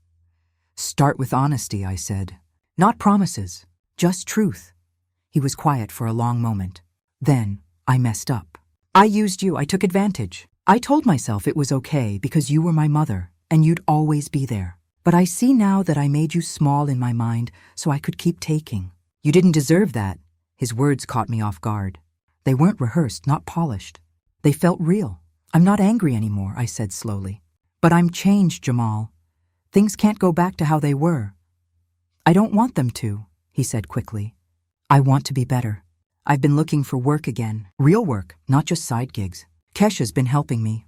Speaker 1: "Start with honesty," I said. "Not promises, just truth." He was quiet for a long moment. Then I messed up. "I used you. I took advantage. I told myself it was okay because you were my mother and you'd always be there. But I see now that I made you small in my mind so I could keep taking. You didn't deserve that." His words caught me off guard. They weren't rehearsed, not polished. They felt real. "I'm not angry anymore," I said slowly. "But I'm changed, Jamal. Things can't go back to how they were." "I don't want them to," he said quickly. "I want to be better. I've been looking for work again, real work, not just side gigs. Kesha's been helping me."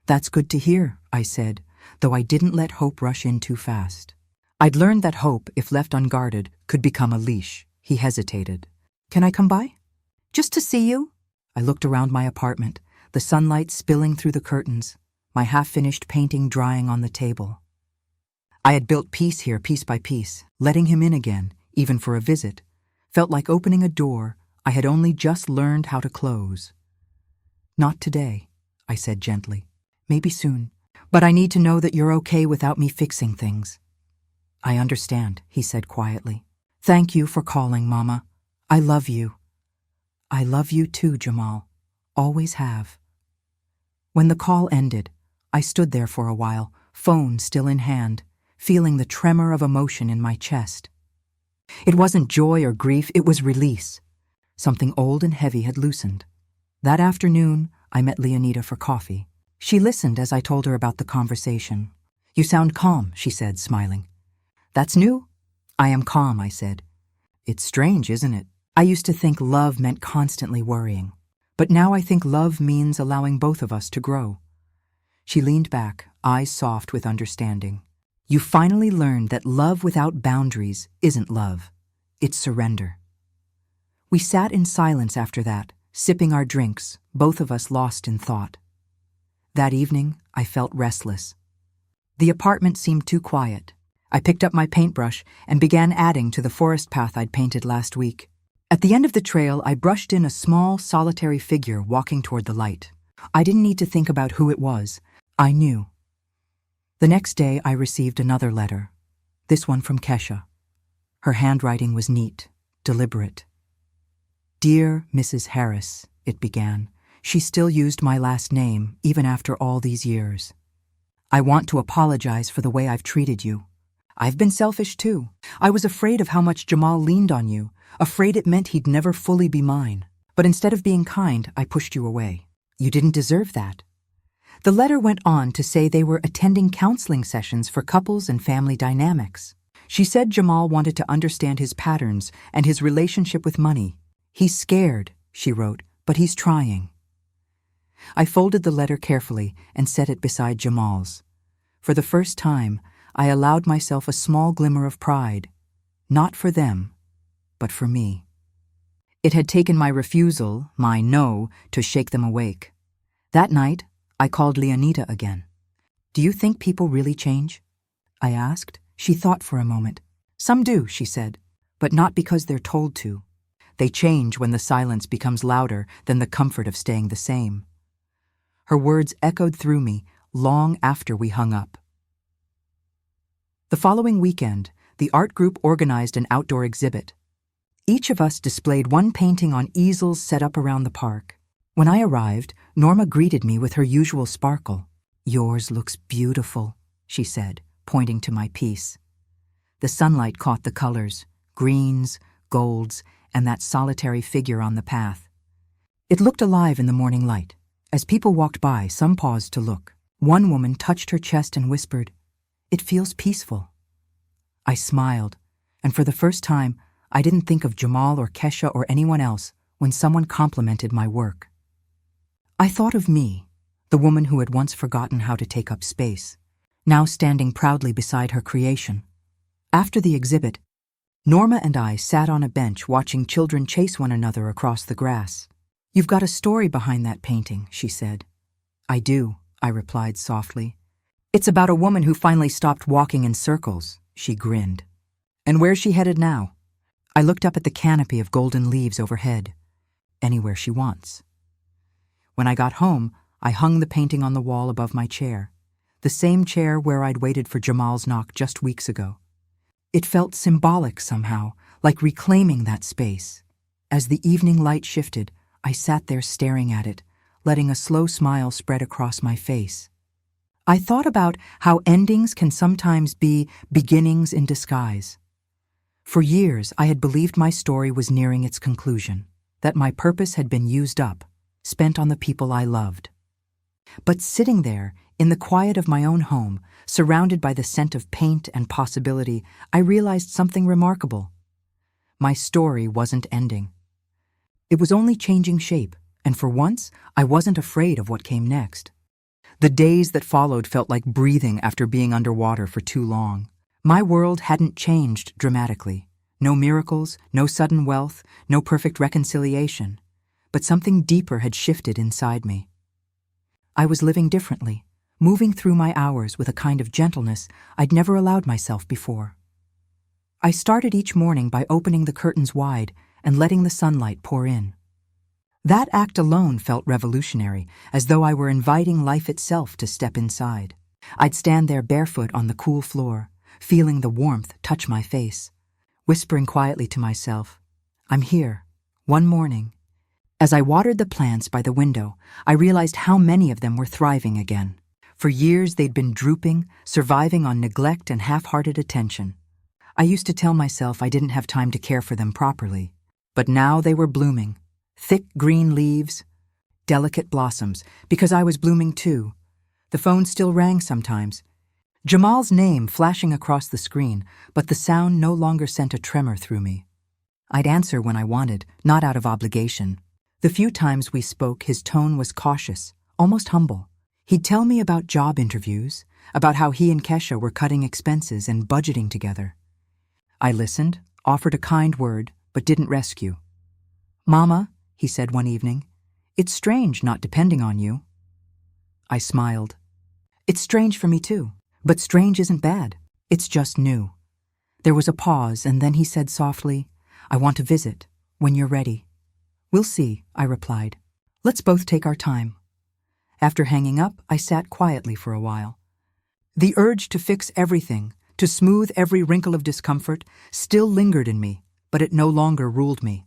Speaker 1: "That's good to hear," I said, though I didn't let hope rush in too fast. I'd learned that hope, if left unguarded, could become a leash. He hesitated. "Can I come by?" "Just to see you?" I looked around my apartment, the sunlight spilling through the curtains, my half-finished painting drying on the table. I had built peace here piece by piece. Letting him in again, even for a visit, felt like opening a door I had only just learned how to close. "Not today," I said gently. "Maybe soon. But I need to know that you're okay without me fixing things." "I understand," he said quietly. "Thank you for calling, Mama. I love you." "I love you too, Jamal. Always have." When the call ended, I stood there for a while, phone still in hand, feeling the tremor of emotion in my chest. It wasn't joy or grief, it was release. Something old and heavy had loosened. That afternoon, I met Leonida for coffee. She listened as I told her about the conversation. "You sound calm," she said, smiling. "That's new?" "I am calm," I said. "It's strange, isn't it? I used to think love meant constantly worrying. But now I think love means allowing both of us to grow." She leaned back, eyes soft with understanding. "You finally learned that love without boundaries isn't love. It's surrender." We sat in silence after that, sipping our drinks, both of us lost in thought. That evening, I felt restless. The apartment seemed too quiet. I picked up my paintbrush and began adding to the forest path I'd painted last week. At the end of the trail, I brushed in a small, solitary figure walking toward the light. I didn't need to think about who it was. I knew. The next day, I received another letter, this one from Kesha. Her handwriting was neat, deliberate. "Dear Mrs. Harris," it began. She still used my last name, even after all these years. "I want to apologize for the way I've treated you. I've been selfish too. I was afraid of how much Jamal leaned on you, afraid it meant he'd never fully be mine. But instead of being kind, I pushed you away. You didn't deserve that." The letter went on to say they were attending counseling sessions for couples and family dynamics. She said Jamal wanted to understand his patterns and his relationship with money. "He's scared," she wrote, "but he's trying." I folded the letter carefully and set it beside Jamal's. For the first time, I allowed myself a small glimmer of pride, not for them, but for me. It had taken my refusal, my no, to shake them awake. That night, I called Leonida again. "Do you think people really change?" I asked. She thought for a moment. "Some do," she said, "but not because they're told to. They change when the silence becomes louder than the comfort of staying the same." Her words echoed through me long after we hung up. The following weekend, the art group organized an outdoor exhibit. Each of us displayed one painting on easels set up around the park. When I arrived, Norma greeted me with her usual sparkle. "Yours looks beautiful," she said, pointing to my piece. The sunlight caught the colors, greens, golds, and that solitary figure on the path. It looked alive in the morning light. As people walked by, some paused to look. One woman touched her chest and whispered, "It feels peaceful." I smiled, and for the first time, I didn't think of Jamal or Kesha or anyone else when someone complimented my work. I thought of me, the woman who had once forgotten how to take up space, now standing proudly beside her creation. After the exhibit, Norma and I sat on a bench watching children chase one another across the grass. "You've got a story behind that painting," she said. "I do," I replied softly. "It's about a woman who finally stopped walking in circles," she grinned. "And where's she headed now?" I looked up at the canopy of golden leaves overhead. "Anywhere she wants." When I got home, I hung the painting on the wall above my chair, the same chair where I'd waited for Jamal's knock just weeks ago. It felt symbolic somehow, like reclaiming that space. As the evening light shifted, I sat there staring at it, letting a slow smile spread across my face. I thought about how endings can sometimes be beginnings in disguise. For years, I had believed my story was nearing its conclusion, that my purpose had been used up, spent on the people I loved. But sitting there, in the quiet of my own home, surrounded by the scent of paint and possibility, I realized something remarkable. My story wasn't ending. It was only changing shape, and for once, I wasn't afraid of what came next. The days that followed felt like breathing after being underwater for too long. My world hadn't changed dramatically. No miracles, no sudden wealth, no perfect reconciliation. But something deeper had shifted inside me. I was living differently, moving through my hours with a kind of gentleness I'd never allowed myself before. I started each morning by opening the curtains wide and letting the sunlight pour in. That act alone felt revolutionary, as though I were inviting life itself to step inside. I'd stand there barefoot on the cool floor, feeling the warmth touch my face, whispering quietly to myself, "I'm here, one morning." As I watered the plants by the window, I realized how many of them were thriving again. For years they'd been drooping, surviving on neglect and half-hearted attention. I used to tell myself I didn't have time to care for them properly. But now they were blooming. Thick green leaves, delicate blossoms, because I was blooming too. The phone still rang sometimes. Jamal's name flashing across the screen, but the sound no longer sent a tremor through me. I'd answer when I wanted, not out of obligation. The few times we spoke, his tone was cautious, almost humble. He'd tell me about job interviews, about how he and Kesha were cutting expenses and budgeting together. I listened, offered a kind word, but didn't rescue. "Mama," he said one evening, "it's strange not depending on you." I smiled. "It's strange for me too, but strange isn't bad. It's just new." There was a pause, and then he said softly, "I want to visit, when you're ready." "We'll see," I replied. "Let's both take our time." After hanging up, I sat quietly for a while. The urge to fix everything, to smooth every wrinkle of discomfort, still lingered in me, but it no longer ruled me.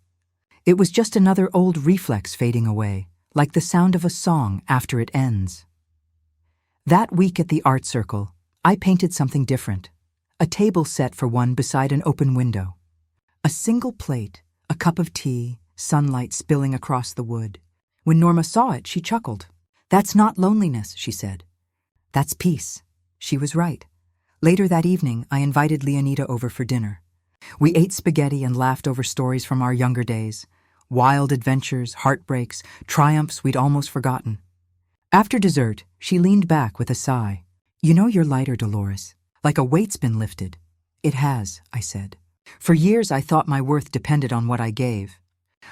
Speaker 1: It was just another old reflex fading away, like the sound of a song after it ends. That week at the art circle, I painted something different. A table set for one beside an open window. A single plate, a cup of tea, sunlight spilling across the wood. When Norma saw it, she chuckled. "That's not loneliness," she said. "That's peace." She was right. Later that evening, I invited Leonida over for dinner. We ate spaghetti and laughed over stories from our younger days. Wild adventures, heartbreaks, triumphs we'd almost forgotten. After dessert, she leaned back with a sigh. "You know you're lighter, Dolores. Like a weight's been lifted." "It has," I said. "For years I thought my worth depended on what I gave.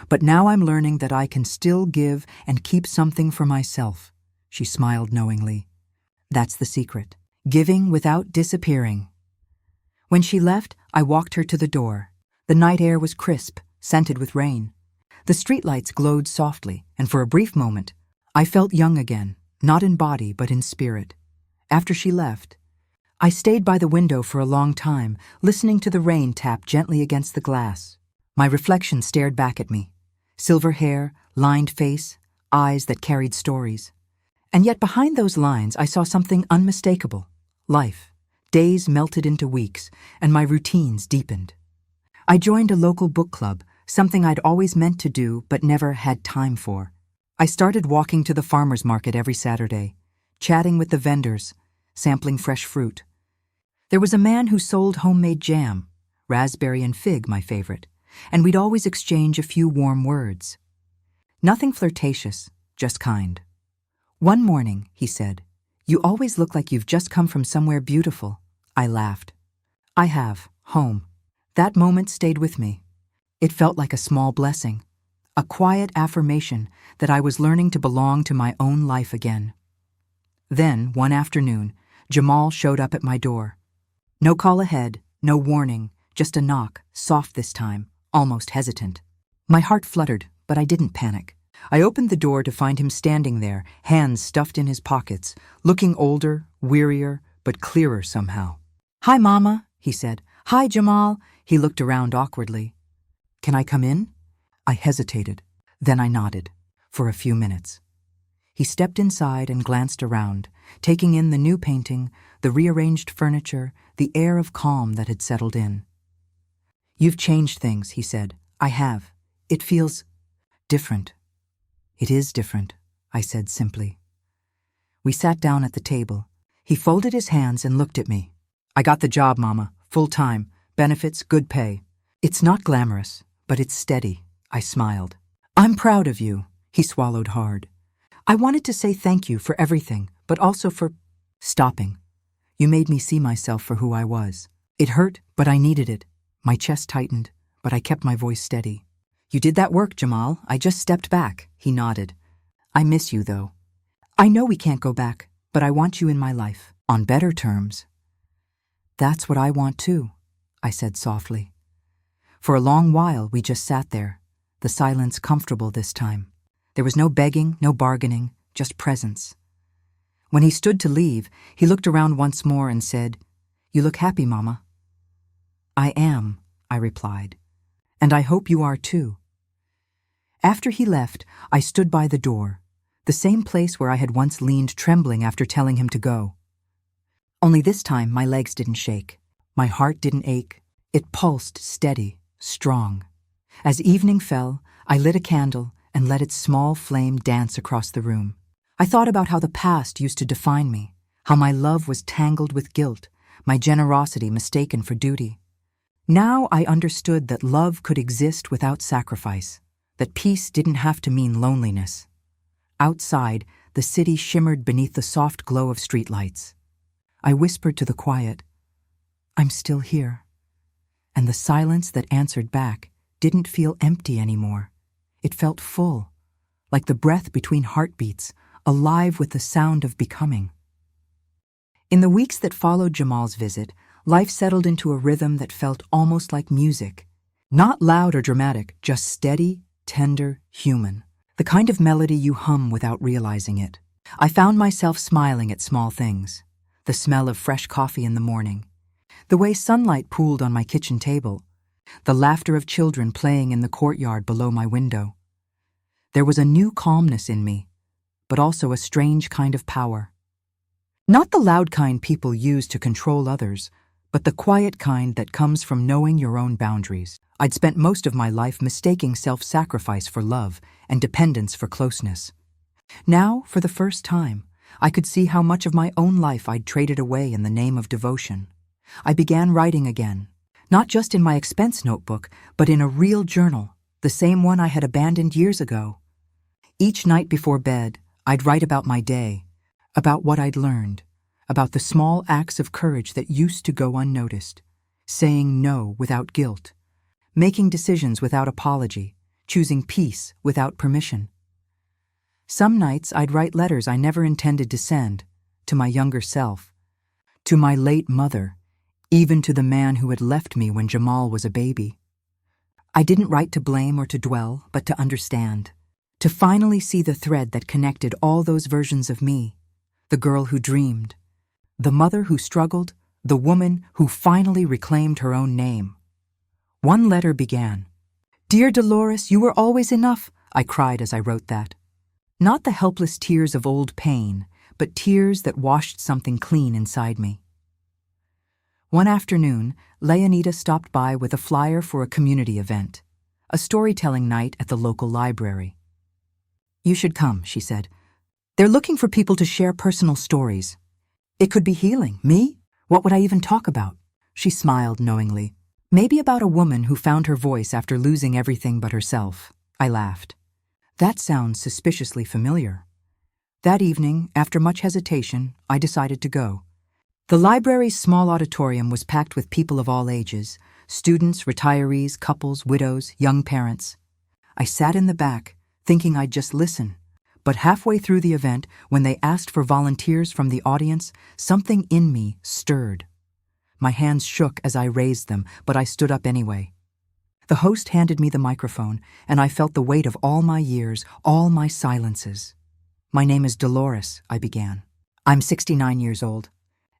Speaker 1: But now I'm learning that I can still give and keep something for myself." She smiled knowingly. "That's the secret. Giving without disappearing." When she left, I walked her to the door. The night air was crisp, scented with rain. The streetlights glowed softly, and for a brief moment, I felt young again, not in body but in spirit. After she left, I stayed by the window for a long time, listening to the rain tap gently against the glass. My reflection stared back at me. Silver hair, lined face, eyes that carried stories. And yet behind those lines I saw something unmistakable. Life. Days melted into weeks, and my routines deepened. I joined a local book club, something I'd always meant to do but never had time for. I started walking to the farmer's market every Saturday, chatting with the vendors, sampling fresh fruit. There was a man who sold homemade jam, raspberry and fig my favorite, and we'd always exchange a few warm words. Nothing flirtatious, just kind. One morning, he said, "You always look like you've just come from somewhere beautiful." I laughed. "I have, home. That moment stayed with me. It felt like a small blessing, a quiet affirmation that I was learning to belong to my own life again. Then, one afternoon, Jamal showed up at my door. No call ahead, no warning, just a knock, soft this time, almost hesitant. My heart fluttered, but I didn't panic. I opened the door to find him standing there, hands stuffed in his pockets, looking older, wearier, but clearer somehow. "Hi, Mama," he said. "Hi, Jamal." He looked around awkwardly. "Can I come in?" I hesitated. Then I nodded, for a few minutes. He stepped inside and glanced around, taking in the new painting, the rearranged furniture, the air of calm that had settled in. "You've changed things," he said. "I have. It feels different." "It is different," I said simply. We sat down at the table. He folded his hands and looked at me. "I got the job, Mama. Full-time. Benefits, good pay. It's not glamorous, but it's steady." I smiled. "I'm proud of you." He swallowed hard. "I wanted to say thank you for everything, but also for stopping. You made me see myself for who I was. It hurt, but I needed it." My chest tightened, but I kept my voice steady. "You did that work, Jamal. I just stepped back." He nodded. "I miss you, though. I know we can't go back, but I want you in my life, on better terms." "That's what I want too," I said softly. For a long while, we just sat there, the silence comfortable this time. There was no begging, no bargaining, just presence. When he stood to leave, he looked around once more and said, "You look happy, Mama." "I am," I replied. "And I hope you are too." After he left, I stood by the door, the same place where I had once leaned trembling after telling him to go. Only this time my legs didn't shake. My heart didn't ache. It pulsed steady, strong. As evening fell, I lit a candle and let its small flame dance across the room. I thought about how the past used to define me, how my love was tangled with guilt, my generosity mistaken for duty. Now I understood that love could exist without sacrifice, that peace didn't have to mean loneliness. Outside, the city shimmered beneath the soft glow of streetlights. I whispered to the quiet, "I'm still here." And the silence that answered back didn't feel empty anymore. It felt full, like the breath between heartbeats, alive with the sound of becoming. In the weeks that followed Jamal's visit, life settled into a rhythm that felt almost like music. Not loud or dramatic, just steady, tender, human. The kind of melody you hum without realizing it. I found myself smiling at small things. The smell of fresh coffee in the morning. The way sunlight pooled on my kitchen table. The laughter of children playing in the courtyard below my window. There was a new calmness in me, but also a strange kind of power. Not the loud kind people use to control others, but the quiet kind that comes from knowing your own boundaries. I'd spent most of my life mistaking self-sacrifice for love and dependence for closeness. Now, for the first time, I could see how much of my own life I'd traded away in the name of devotion. I began writing again, not just in my expense notebook, but in a real journal, the same one I had abandoned years ago. Each night before bed, I'd write about my day, about what I'd learned, about the small acts of courage that used to go unnoticed, saying no without guilt, making decisions without apology, choosing peace without permission. Some nights I'd write letters I never intended to send, to my younger self, to my late mother, even to the man who had left me when Jamal was a baby. I didn't write to blame or to dwell, but to understand, to finally see the thread that connected all those versions of me, the girl who dreamed, the mother who struggled, the woman who finally reclaimed her own name. One letter began, "Dear Dolores, you were always enough," I cried as I wrote that. Not the helpless tears of old pain, but tears that washed something clean inside me. One afternoon, Leonida stopped by with a flyer for a community event, a storytelling night at the local library. "You should come," she said. "They're looking for people to share personal stories. It could be healing. Me? What would I even talk about?" She smiled knowingly. "Maybe about a woman who found her voice after losing everything but herself." I laughed. That sounds suspiciously familiar. That evening, after much hesitation, I decided to go. The library's small auditorium was packed with people of all ages, Students, retirees, couples, widows, young parents. I sat in the back, thinking I'd just listen. But halfway through the event, when they asked for volunteers from the audience, something in me stirred. My hands shook as I raised them, but I stood up anyway. The host handed me the microphone, and I felt the weight of all my years, all my silences. "My name is Dolores," I began. "I'm 69 years old.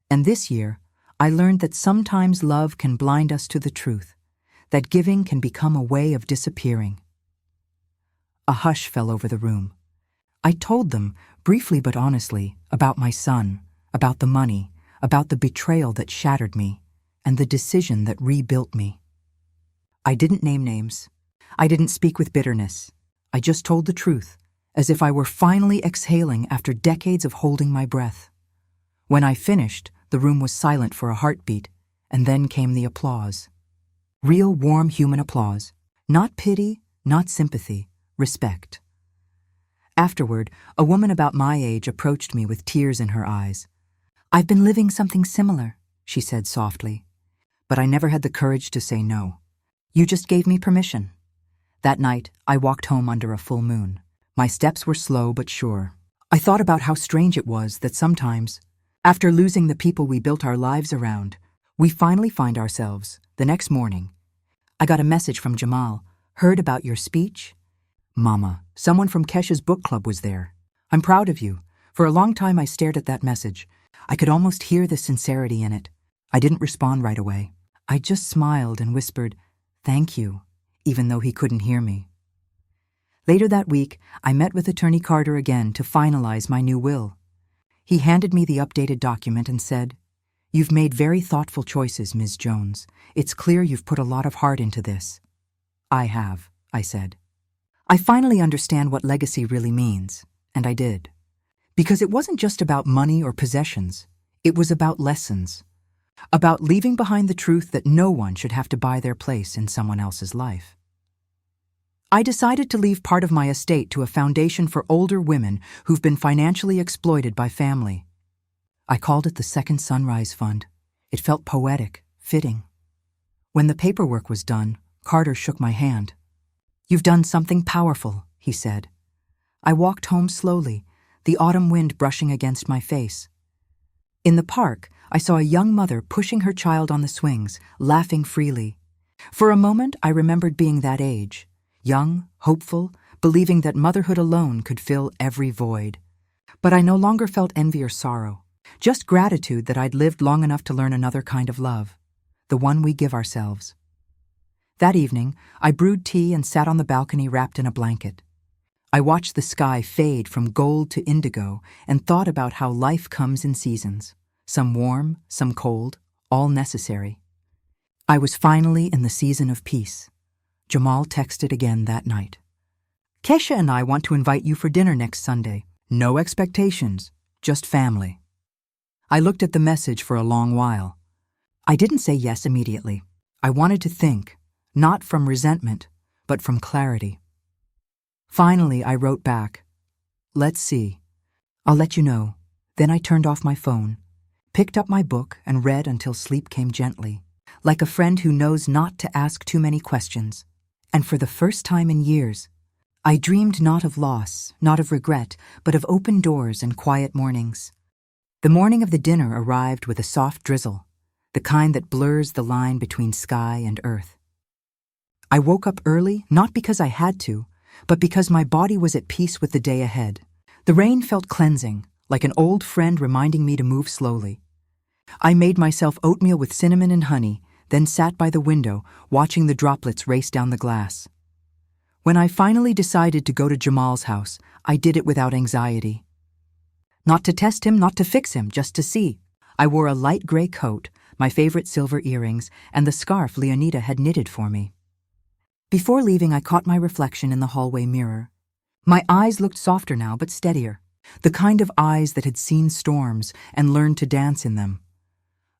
Speaker 1: And this year, I learned that sometimes love can blind us to the truth, that giving can become a way of disappearing." A hush fell over the room. I told them, briefly but honestly, about my son, about the money, about the betrayal that shattered me, and the decision that rebuilt me. I didn't name names. I didn't speak with bitterness. I just told the truth, as if I were finally exhaling after decades of holding my breath. When I finished, the room was silent for a heartbeat, and then came the applause. Real warm human applause. Not pity, not sympathy, respect. Afterward, a woman about my age approached me with tears in her eyes. "I've been living something similar," she said softly. But I never had the courage to say no. "You just gave me permission." That night, I walked home under a full moon. My steps were slow but sure. I thought about how strange it was that sometimes, after losing the people we built our lives around, we finally find ourselves, the next morning. "I got a message from Jamal. Heard about your speech? Mama, someone from Kesha's book club was there. I'm proud of you." For a long time I stared at that message. I could almost hear the sincerity in it. I didn't respond right away. I just smiled and whispered, "Thank you," even though he couldn't hear me. Later that week, I met with Attorney Carter again to finalize my new will. He handed me the updated document and said, "You've made very thoughtful choices, Ms. Jones. It's clear you've put a lot of heart into this." "I have," I said. "I finally understand what legacy really means," and I did. Because it wasn't just about money or possessions. It was about lessons. About leaving behind the truth that no one should have to buy their place in someone else's life. I decided to leave part of my estate to a foundation for older women who've been financially exploited by family. I called it the Second Sunrise Fund. It felt poetic, fitting. When the paperwork was done, Carter shook my hand. "You've done something powerful," he said. I walked home slowly, the autumn wind brushing against my face. In the park, I saw a young mother pushing her child on the swings, laughing freely. For a moment, I remembered being that age, young, hopeful, believing that motherhood alone could fill every void. But I no longer felt envy or sorrow, just gratitude that I'd lived long enough to learn another kind of love, the one we give ourselves. That evening, I brewed tea and sat on the balcony wrapped in a blanket. I watched the sky fade from gold to indigo and thought about how life comes in seasons. Some warm, some cold, all necessary. I was finally in the season of peace. Jamal texted again that night. "Kesha and I want to invite you for dinner next Sunday. No expectations, just family." I looked at the message for a long while. I didn't say yes immediately. I wanted to think, not from resentment, but from clarity. Finally, I wrote back, "Let's see. I'll let you know." Then I turned off my phone, picked up my book, and read until sleep came gently, like a friend who knows not to ask too many questions. And for the first time in years, I dreamed not of loss, not of regret, but of open doors and quiet mornings. The morning of the dinner arrived with a soft drizzle, the kind that blurs the line between sky and earth. I woke up early, not because I had to, but because my body was at peace with the day ahead. The rain felt cleansing, like an old friend reminding me to move slowly. I made myself oatmeal with cinnamon and honey, then sat by the window, watching the droplets race down the glass. When I finally decided to go to Jamal's house, I did it without anxiety. Not to test him, not to fix him, just to see. I wore a light gray coat, my favorite silver earrings, and the scarf Leonida had knitted for me. Before leaving, I caught my reflection in the hallway mirror. My eyes looked softer now, but steadier, the kind of eyes that had seen storms and learned to dance in them.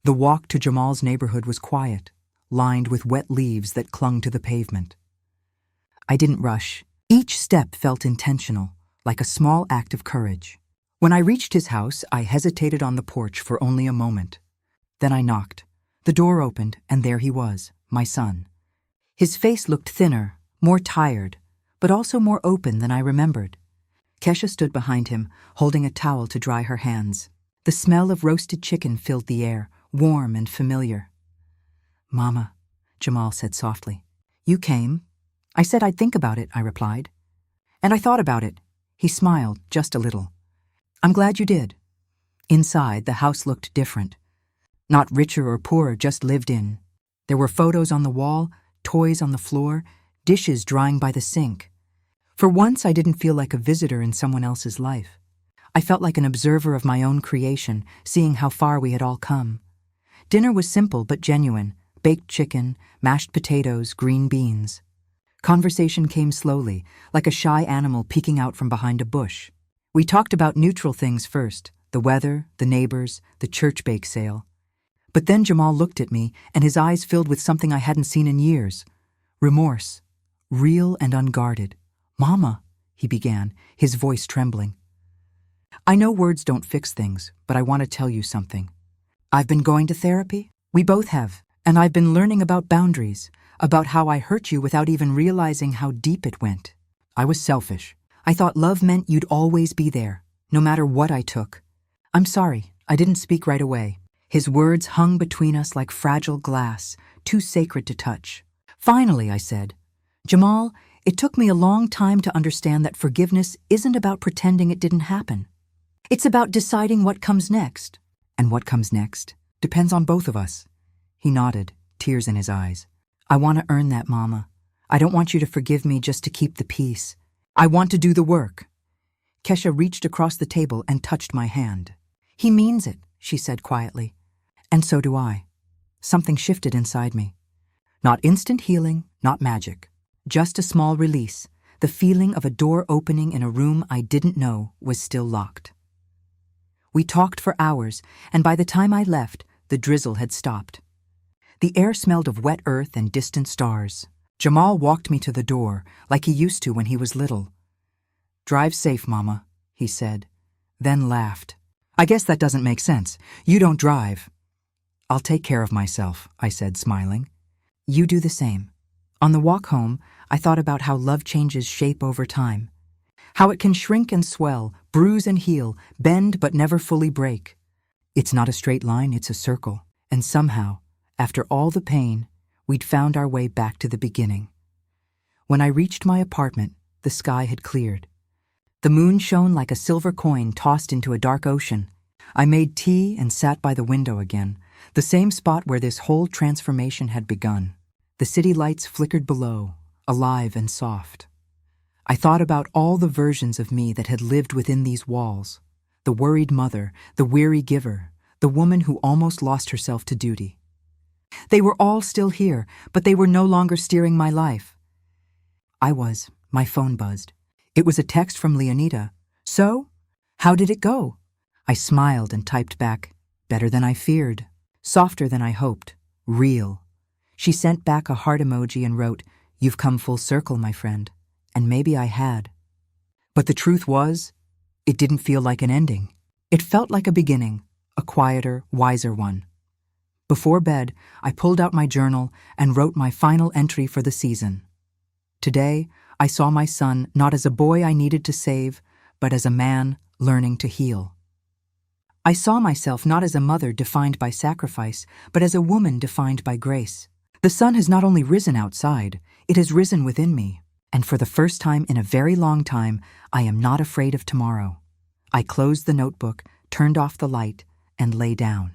Speaker 1: The walk to Jamal's neighborhood was quiet, lined with wet leaves that clung to the pavement. I didn't rush. Each step felt intentional, like a small act of courage. When I reached his house, I hesitated on the porch for only a moment. Then I knocked. The door opened, and there he was, my son. His face looked thinner, more tired, but also more open than I remembered. Kesha stood behind him, holding a towel to dry her hands. The smell of roasted chicken filled the air, warm and familiar. "Mama," Jamal said softly. "You came." "I said I'd think about it," I replied. "And I thought about it." He smiled, just a little. "I'm glad you did." Inside, the house looked different. Not richer or poorer, just lived in. There were photos on the wall, toys on the floor, dishes drying by the sink. For once, I didn't feel like a visitor in someone else's life. I felt like an observer of my own creation, seeing how far we had all come. Dinner was simple but genuine: baked chicken, mashed potatoes, green beans. Conversation came slowly, like a shy animal peeking out from behind a bush. We talked about neutral things first: the weather, the neighbors, the church bake sale. But then Jamal looked at me, and his eyes filled with something I hadn't seen in years: remorse, real and unguarded. "Mama," he began, his voice trembling. "I know words don't fix things, but I want to tell you something. I've been going to therapy. We both have. And I've been learning about boundaries, about how I hurt you without even realizing how deep it went. I was selfish. I thought love meant you'd always be there, no matter what I took. I'm sorry, I didn't speak right away." His words hung between us like fragile glass, too sacred to touch. "Finally," I said, "Jamal, it took me a long time to understand that forgiveness isn't about pretending it didn't happen. It's about deciding what comes next. And what comes next depends on both of us." He nodded, tears in his eyes. "I want to earn that, Mama. I don't want you to forgive me just to keep the peace. I want to do the work." Kesha reached across the table and touched my hand. "He means it," she said quietly. "And so do I." Something shifted inside me. Not instant healing, not magic. Just a small release, the feeling of a door opening in a room I didn't know was still locked. We talked for hours, and by the time I left, the drizzle had stopped. The air smelled of wet earth and distant stars. Jamal walked me to the door, like he used to when he was little. "Drive safe, Mama," he said, then laughed. "I guess that doesn't make sense. You don't drive." "I'll take care of myself," I said, smiling. "You do the same." On the walk home, I thought about how love changes shape over time. How it can shrink and swell, bruise and heal, bend but never fully break. It's not a straight line, it's a circle. And somehow, after all the pain, we'd found our way back to the beginning. When I reached my apartment, the sky had cleared. The moon shone like a silver coin tossed into a dark ocean. I made tea and sat by the window again, the same spot where this whole transformation had begun. The city lights flickered below, alive and soft. I thought about all the versions of me that had lived within these walls: the worried mother, the weary giver, the woman who almost lost herself to duty. They were all still here, but they were no longer steering my life. My phone buzzed. It was a text from Leonida. "So? How did it go?" I smiled and typed back, "Better than I feared. Softer than I hoped. Real." She sent back a heart emoji and wrote, "You've come full circle, my friend." And maybe I had. But the truth was, it didn't feel like an ending. It felt like a beginning, a quieter, wiser one. Before bed, I pulled out my journal and wrote my final entry for the season. Today, I saw my son not as a boy I needed to save, but as a man learning to heal. I saw myself not as a mother defined by sacrifice, but as a woman defined by grace. The sun has not only risen outside, it has risen within me. And for the first time in a very long time, I am not afraid of tomorrow. I closed the notebook, turned off the light, and lay down.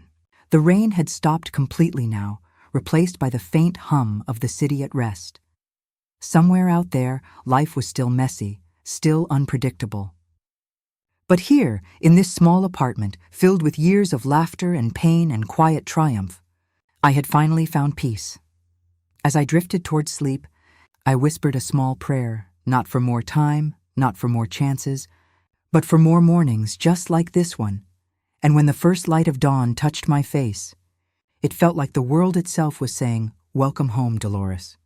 Speaker 1: The rain had stopped completely now, replaced by the faint hum of the city at rest. Somewhere out there, life was still messy, still unpredictable. But here, in this small apartment, filled with years of laughter and pain and quiet triumph, I had finally found peace. As I drifted toward sleep, I whispered a small prayer, not for more time, not for more chances, but for more mornings just like this one. And when the first light of dawn touched my face, it felt like the world itself was saying, "Welcome home, Dolores."